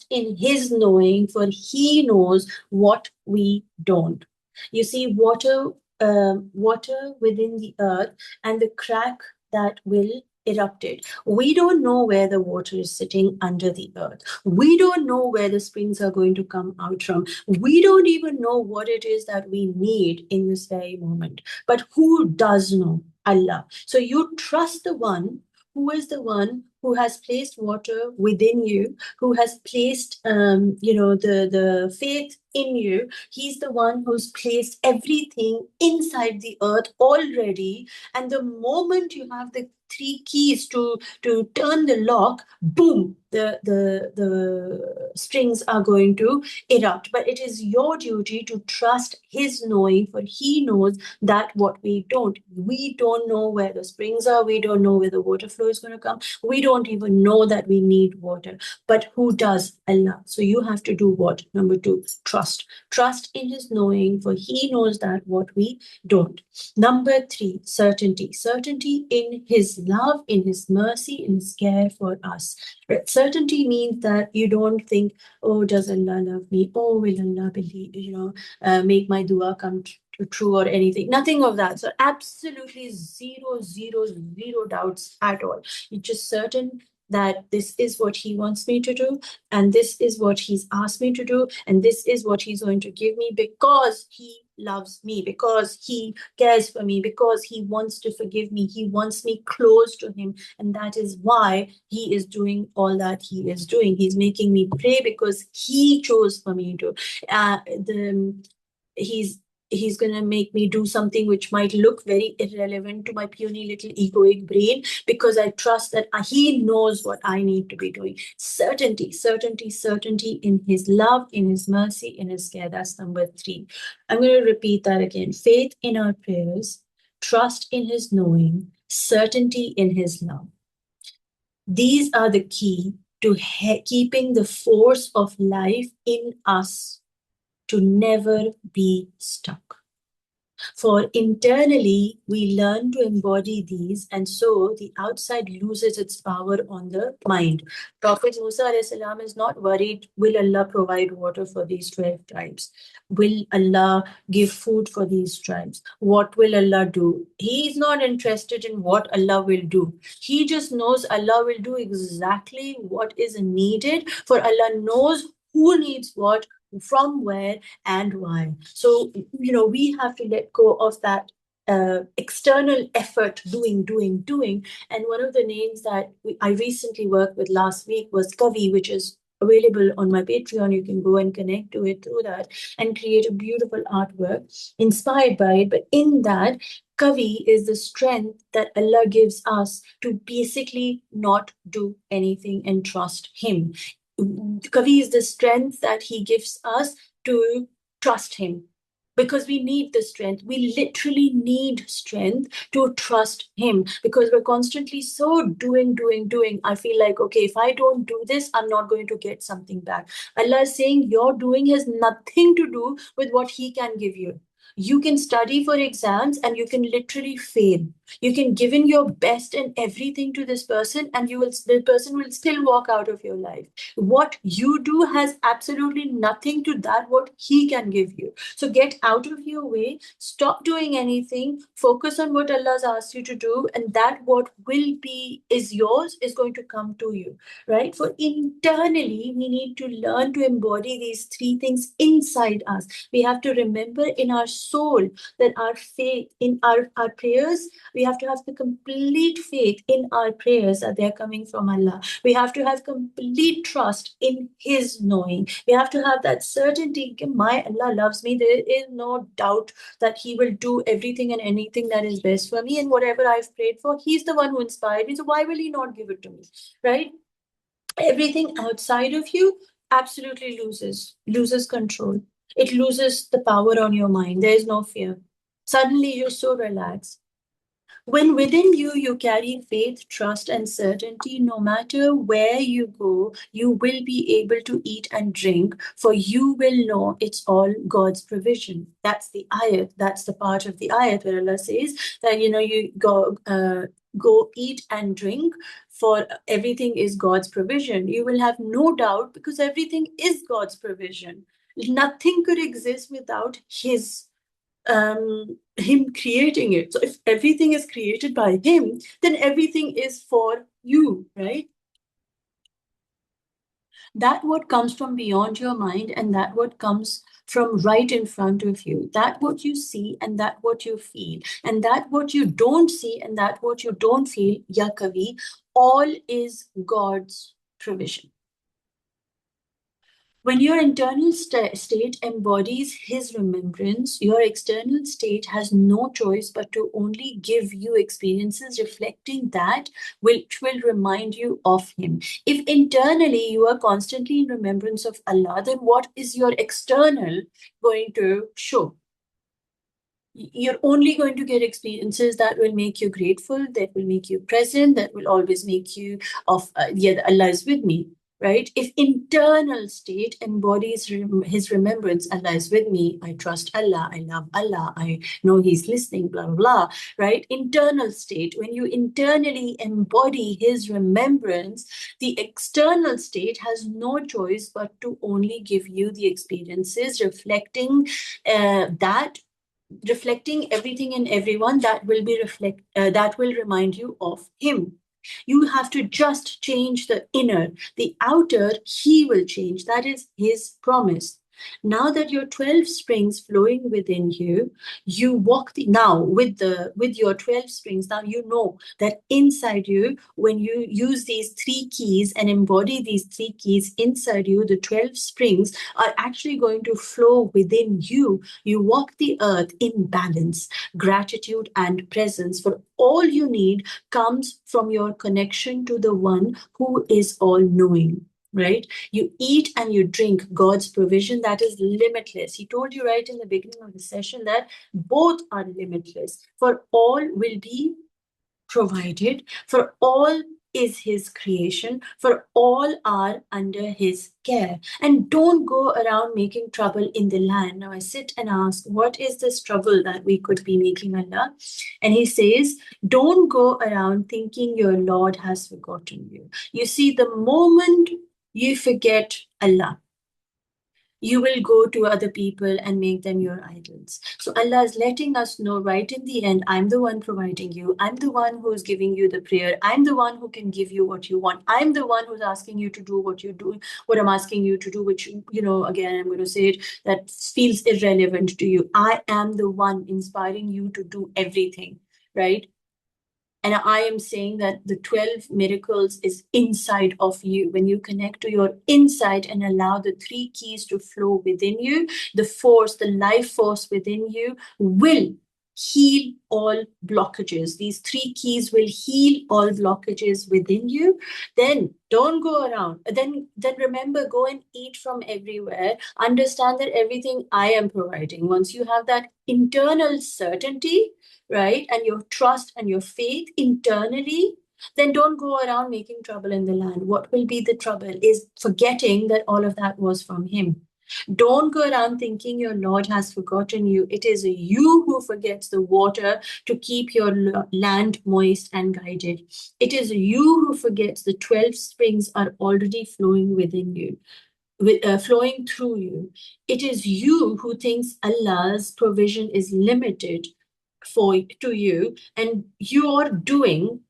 Speaker 1: in his knowing, for he knows what we don't. You see, water within the earth and the crack that will erupted. We don't know where the water is sitting under the earth. We don't know where the springs are going to come out from. We don't even know what it is that we need in this very moment. But who does know? Allah. So you trust the one who is the one who has placed water within you, who has placed the faith in you. He's the one who's placed everything inside the earth already. And the moment you have the three keys to turn the lock, boom, the strings are going to erupt. But it is your duty to trust his knowing, for he knows that what we don't. We don't know where the springs are. We don't know where the water flow is going to come. We don't even know that we need water. But who does? Allah. So you have to do what? Number two, trust. Trust in his knowing, for he knows that what we don't. Number three, certainty. Certainty in his love, in his mercy, in his care for us. Right? Certainty means that you don't think, oh, does Allah love me? Oh, will Allah believe, make my dua come true or anything? Nothing of that. So absolutely zero, zero, zero doubts at all. You're just certain that this is what he wants me to do, and this is what he's asked me to do, and this is what he's going to give me, because he loves me, because he cares for me, because he wants to forgive me, he wants me close to him, and that is why he is doing all that he is doing. He's making me pray because he chose for me to. He's going to make me do something which might look very irrelevant to my puny little egoic brain, because I trust that he knows what I need to be doing. Certainty, certainty, certainty in his love, in his mercy, in his care. That's number three. I'm going to repeat that again. Faith in our prayers, trust in his knowing, certainty in his love. These are the key to keeping the force of life in us to never be stuck. For internally, we learn to embody these, and so the outside loses its power on the mind. Prophet Musa alayhi salam is not worried, will Allah provide water for these 12 tribes? Will Allah give food for these tribes? What will Allah do? He is not interested in what Allah will do. He just knows Allah will do exactly what is needed, for Allah knows who needs what, from where, and why. So, we have to let go of that external effort, doing. And one of the names that I recently worked with last week was Kavi, which is available on my Patreon. You can go and connect to it through that and create a beautiful artwork inspired by it. But in that, Kavi is the strength that Allah gives us to basically not do anything and trust him. Kavi is the strength that he gives us to trust him, because we need the strength. We literally need strength to trust him, because we're constantly so doing. I feel like, okay, if I don't do this, I'm not going to get something back. Allah is saying your doing has nothing to do with what he can give you. You can study for exams and you can literally fail. You can give in your best and everything to this person, and the person will still walk out of your life. What you do has absolutely nothing to that what he can give you. So get out of your way, stop doing anything, focus on what Allah's asked you to do, and that what will be is yours is going to come to you, right? For internally, we need to learn to embody these three things inside us. We have to remember in our soul that our faith in our prayers, we have to have the complete faith in our prayers that they're coming from Allah. We have to have complete trust in his knowing. We have to have that certainty that my Allah loves me. There is no doubt that he will do everything and anything that is best for me. And whatever I've prayed for, he's the one who inspired me. So why will he not give it to me, right? Everything outside of you absolutely loses control. It loses the power on your mind. There is no fear. Suddenly you're so relaxed. When within you, you carry faith, trust, and certainty, no matter where you go, you will be able to eat and drink, for you will know it's all God's provision. That's the ayat. That's the part of the ayat where Allah says that, you go eat and drink, for everything is God's provision. You will have no doubt, because everything is God's provision. Nothing could exist without him creating it. So if everything is created by him, then everything is for you, right? That what comes from beyond your mind, and that what comes from right in front of you, that what you see and that what you feel, and that what you don't see and that what you don't feel, Ya Kavi, all is God's provision. When your internal state embodies his remembrance, your external state has no choice but to only give you experiences reflecting that, which will remind you of him. If internally you are constantly in remembrance of Allah, then what is your external going to show? You're only going to get experiences that will make you grateful, that will make you present, that will always make you of yeah, Allah is with me, right? If internal state embodies his remembrance, Allah is with me, I trust Allah, I love Allah, I know he's listening, blah blah blah, right? Internal state, when you internally embody his remembrance, the external state has no choice but to only give you the experiences reflecting that, reflecting everything and everyone that will be that will remind you of him. You have to just change the inner. The outer he will change. That is his promise. Now that your 12 springs flowing within you, you walk now with your 12 springs. Now you know that inside you, when you use these three keys and embody these three keys inside you, the 12 springs are actually going to flow within you. You walk the earth in balance, gratitude, and presence. For all you need comes from your connection to the one who is all knowing. Right? You eat and you drink God's provision that is limitless. He told you right in the beginning of the session that both are limitless. For all will be provided, for all is his creation, for all are under his care. And don't go around making trouble in the land. Now I sit and ask, what is this trouble that we could be making, Allah? And he says, don't go around thinking your Lord has forgotten you. You see, the moment you forget Allah, you will go to other people and make them your idols. So Allah is letting us know right in the end, I'm the one providing you. I'm the one who's giving you the prayer. I'm the one who can give you what you want. I'm the one who's asking you to do what you do, what I'm asking you to do, which, again, I'm going to say it, that feels irrelevant to you. I am the one inspiring you to do everything, right? And I am saying that the 12 miracles is inside of you. When you connect to your inside and allow the three keys to flow within you, the force, the life force within you will heal all blockages. These three keys will heal all blockages within you. Then don't go around. Then remember, go and eat from everywhere. Understand that everything I am providing. Once you have that internal certainty, right, and your trust and your faith internally, then don't go around making trouble in the land. What will be the trouble is forgetting that all of that was from him. Don't go around thinking your Lord has forgotten you. It is you who forgets the water to keep your land moist and guided. It is you who forgets the 12 springs are already flowing within you, flowing through you. It is you who thinks Allah's provision is limited to you, and your doing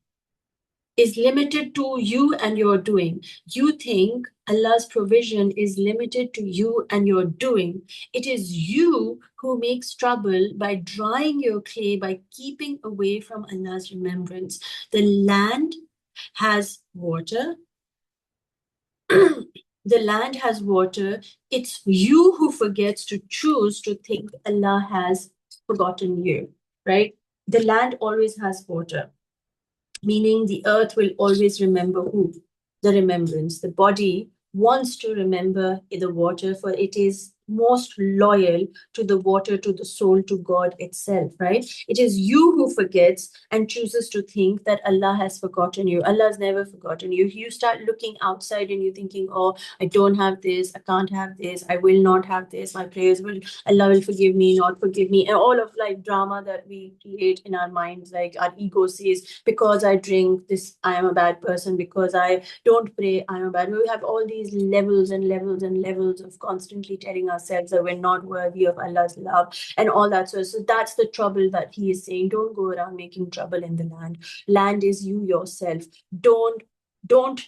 Speaker 1: is limited to you and your doing. You think Allah's provision is limited to you and your doing. It is you who makes trouble by drying your clay, by keeping away from Allah's remembrance. The land has water. The land has water. It's you who forgets to choose to think Allah has forgotten you, right? The land always has water, meaning the earth will always remember who? The remembrance. The body wants to remember the water, for it is most loyal to the water, to the soul, to God itself, right? It is you who forgets and chooses to think that Allah has forgotten you. Allah has never forgotten you. You start looking outside and you're thinking, oh, I don't have this, I can't have this, I will not have this, my prayers will, Allah will forgive me, not forgive me, and all of like drama that we create in our minds, like our ego says, because I drink this, I am a bad person, because I don't pray, I am a bad. We have all these levels and levels and levels of constantly telling ourselves that we're not worthy of Allah's love and all that. So that's the trouble that he is saying. Don't go around making trouble in the land. Land is you yourself. Don't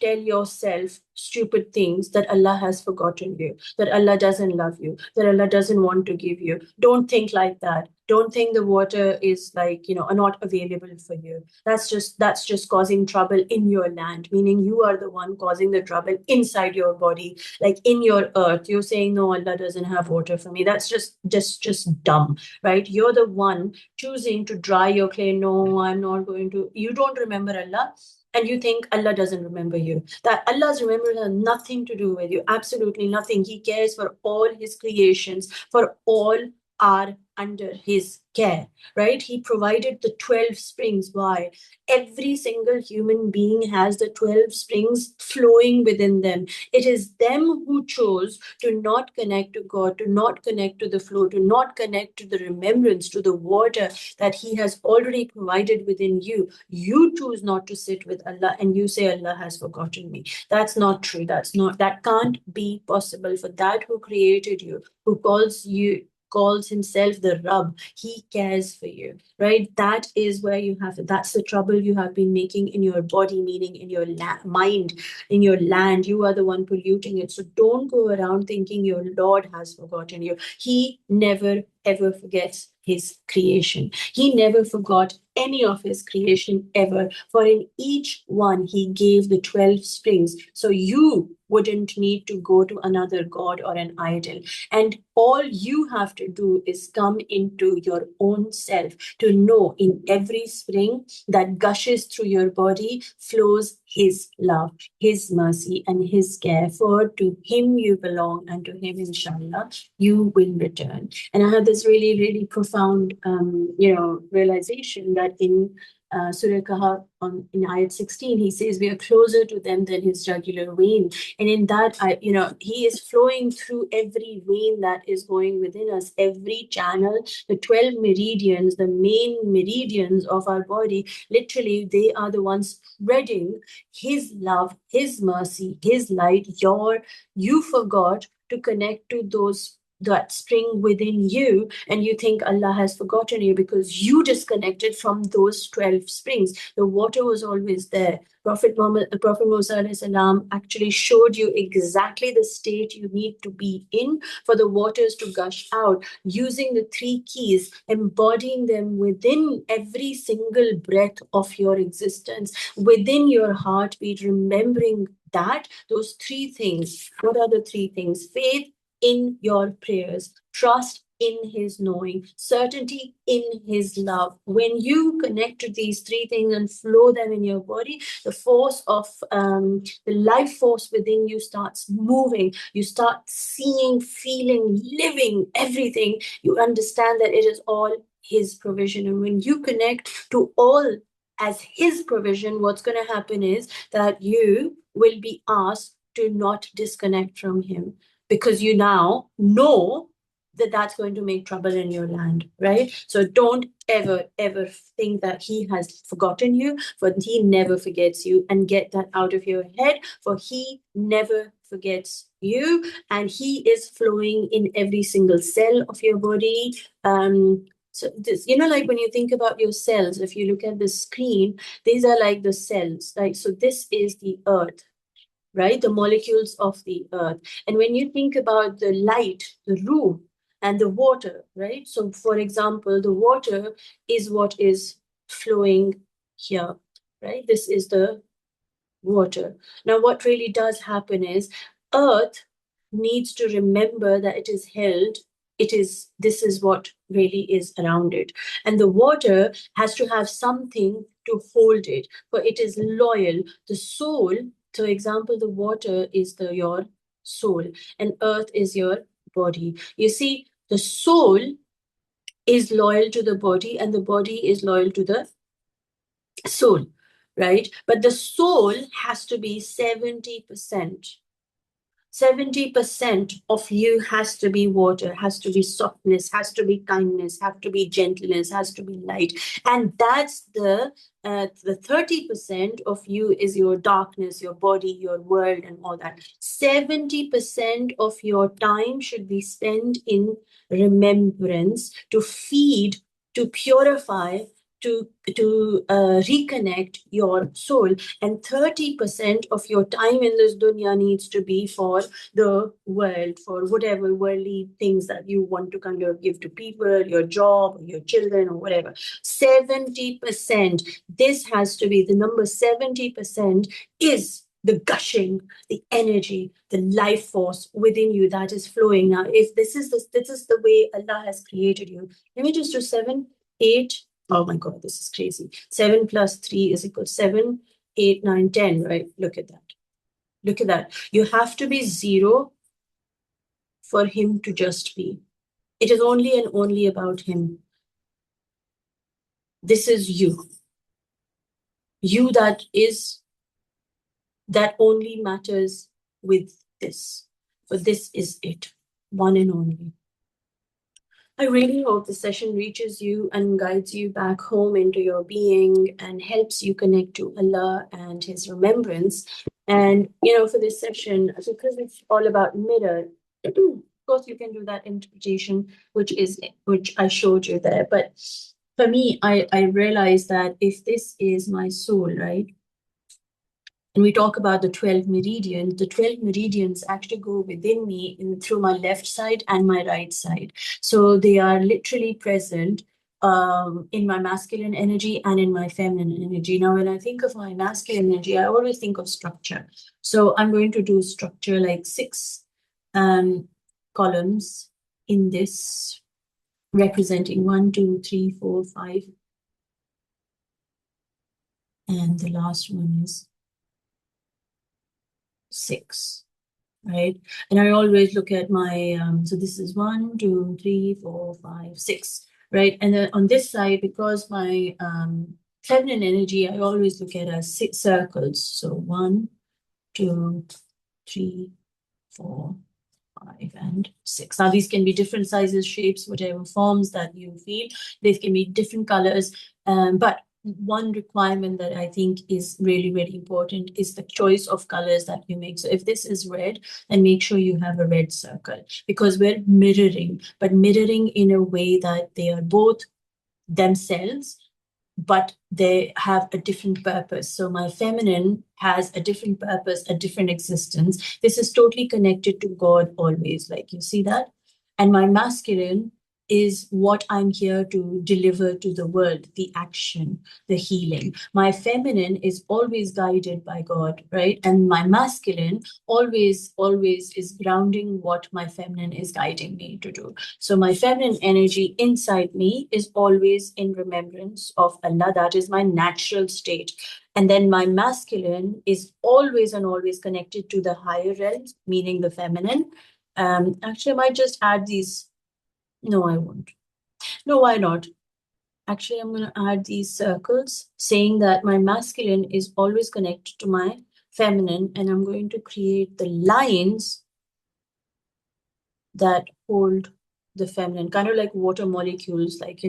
Speaker 1: tell yourself stupid things that Allah has forgotten you, that Allah doesn't love you, that Allah doesn't want to give you. Don't think like that. Don't think the water is like, not available for you. That's just causing trouble in your land, meaning you are the one causing the trouble inside your body, like in your earth. You're saying, no, Allah doesn't have water for me. That's just dumb, right? You're the one choosing to dry your clay. No, I'm not going to. You don't remember Allah, and you think Allah doesn't remember you. That Allah's remembrance has nothing to do with you. Absolutely nothing. He cares for all his creations, for all are under his care, right? He provided the 12 springs. Why? Every single human being has the 12 springs flowing within them. It is them who chose to not connect to God, to not connect to the flow, to not connect to the remembrance, to the water that he has already provided within you. You choose not to sit with Allah and you say Allah has forgotten me. That's not true. That can't be possible. For that who created you, who calls himself the Rabb. He cares for you, right? That is where that's the trouble you have been making in your body, meaning in your mind, in your land. You are the one polluting it. So don't go around thinking your Lord has forgotten you. He never ever forgets his creation. He never forgot any of his creation ever. For in each one, he gave the 12 springs. So you wouldn't need to go to another god or an idol. And all you have to do is come into your own self to know in every spring that gushes through your body flows his love, his mercy, and his care. For to him you belong, and to him, inshallah, you will return. And I had this really, really profound, realization that in Surah Kahf, in ayat 16, he says, we are closer to them than his jugular vein. And in that, he is flowing through every vein that is going within us, every channel, the 12 meridians, the main meridians of our body. Literally, they are the ones spreading his love, his mercy, his light. You forgot to connect to that spring within you, and you think Allah has forgotten you because you disconnected from those 12 springs. The water was always there. Prophet Musa alayhi salam actually showed you exactly the state you need to be in for the waters to gush out, using the 3 keys, embodying them within every single breath of your existence, within your heartbeat, remembering that those 3 things. What are the 3 things? Faith in your prayers, trust in his knowing, certainty in his love. When you connect to these 3 things and flow them in your body, the force of the life force within you starts moving. You start seeing, feeling, living everything. You understand that it is all his provision. And when you connect to all as his provision, what's going to happen is that you will be asked to not disconnect from him, because you now know that that's going to make trouble in your land, right? So don't ever, ever think that he has forgotten you, for he never forgets you. And get that out of your head, for he never forgets you, and he is flowing in every single cell of your body. So this, like when you think about your cells, if you look at the screen, these are like the cells, right? So this is the earth, right? The molecules of the earth. And when you think about the light, the room, and the water, right? So for example, the water is what is flowing here, right? This is the water. Now, what really does happen is earth needs to remember that it is held. This is what really is around it. And the water has to have something to hold it, for it is loyal. The soul, so example, the water is your soul, and earth is your body. You see, the soul is loyal to the body, and the body is loyal to the soul, right? But the soul has to be 70%. 70% of you has to be water, has to be softness, has to be kindness, has to be gentleness, has to be light. And that's the 30% of you is your darkness, your body, your world, and all that. 70% of your time should be spent in remembrance, to feed, to purify, reconnect your soul, and 30% of your time in this dunya needs to be for the world, for whatever worldly things that you want to kind of give to people, your job, your children, or whatever. 70%, this has to be the number. 70% is the gushing, the energy, the life force within you that is flowing. Now, if this is the way Allah has created you, let me just do 7, 8. Oh my God, this is crazy. 7 plus 3 is equal to 7, 8, 9, 10, right? Look at that. Look at that. You have to be 0 for him to just be. It is only and only about him. This is you. You that only matters with this. But this is it. One and only. I really hope the session reaches you and guides you back home into your being and helps you connect to Allah and His remembrance. And, for this session, because it's all about mirror, of course, you can do that interpretation, which I showed you there. But for me, I realized that if this is my soul, right? And we talk about the 12 meridians, the 12 meridians actually go within me through my left side and my right side. So they are literally present in my masculine energy and in my feminine energy. Now, when I think of my masculine energy, I always think of structure. So I'm going to do structure like 6 columns in this, representing 1, 2, 3, 4, 5. And the last one is 6, right? And I always look at my, so this is 1, 2, 3, 4, 5, 6, right? And then on this side, because my feminine energy, I always look at as 6 circles. So 1, 2, 3, 4, 5, and 6. Now, these can be different sizes, shapes, whatever forms that you feel. These can be different colors, but one requirement that I think is really, really important is the choice of colors that you make. So if this is red, then make sure you have a red circle, because we're mirroring, but mirroring in a way that they are both themselves, but they have a different purpose. So my feminine has a different purpose, a different existence. This is totally connected to God always, like you see that. And my masculine is what I'm here to deliver to the world, the action, the healing. My feminine is always guided by God, right? And my masculine always is grounding what my feminine is guiding me to do. So my feminine energy inside me is always in remembrance of Allah. That is my natural state. And then my masculine is always and always connected to the higher realms, meaning the feminine. Actually, I might just add these. No, I won't. No, why not? Actually, I'm going to add these circles, saying that my masculine is always connected to my feminine, and I'm going to create the lines that hold the feminine, kind of like water molecules, like,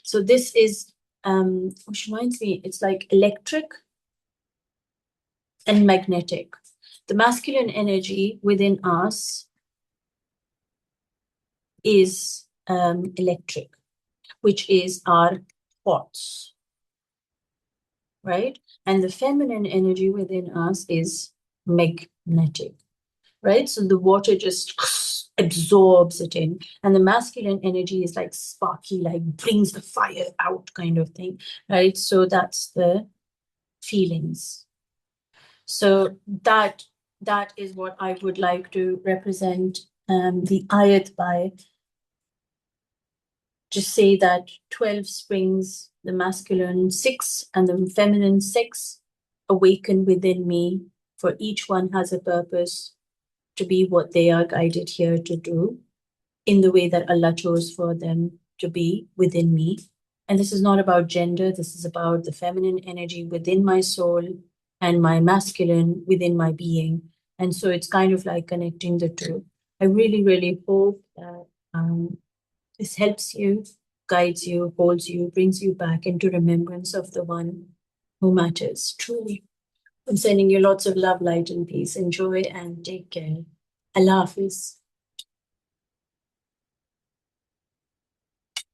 Speaker 1: So this is, which reminds me, it's like electric and magnetic. The masculine energy within us is electric, which is our thoughts, right? And the feminine energy within us is magnetic, right? So the water just absorbs it in, and the masculine energy is like sparky, like brings the fire out kind of thing, right? So that's the feelings. So that is what I would like to represent the ayat by. Just say that 12 springs, the masculine 6 and the feminine 6, awaken within me, for each one has a purpose to be what they are guided here to do in the way that Allah chose for them to be within me. And this is not about gender, this is about the feminine energy within my soul and my masculine within my being. And so it's kind of like connecting the two. I really, really hope that this helps you, guides you, holds you, brings you back into remembrance of the one who matters truly. I'm sending you lots of love, light, and peace. Enjoy and take care. Allah Hafiz.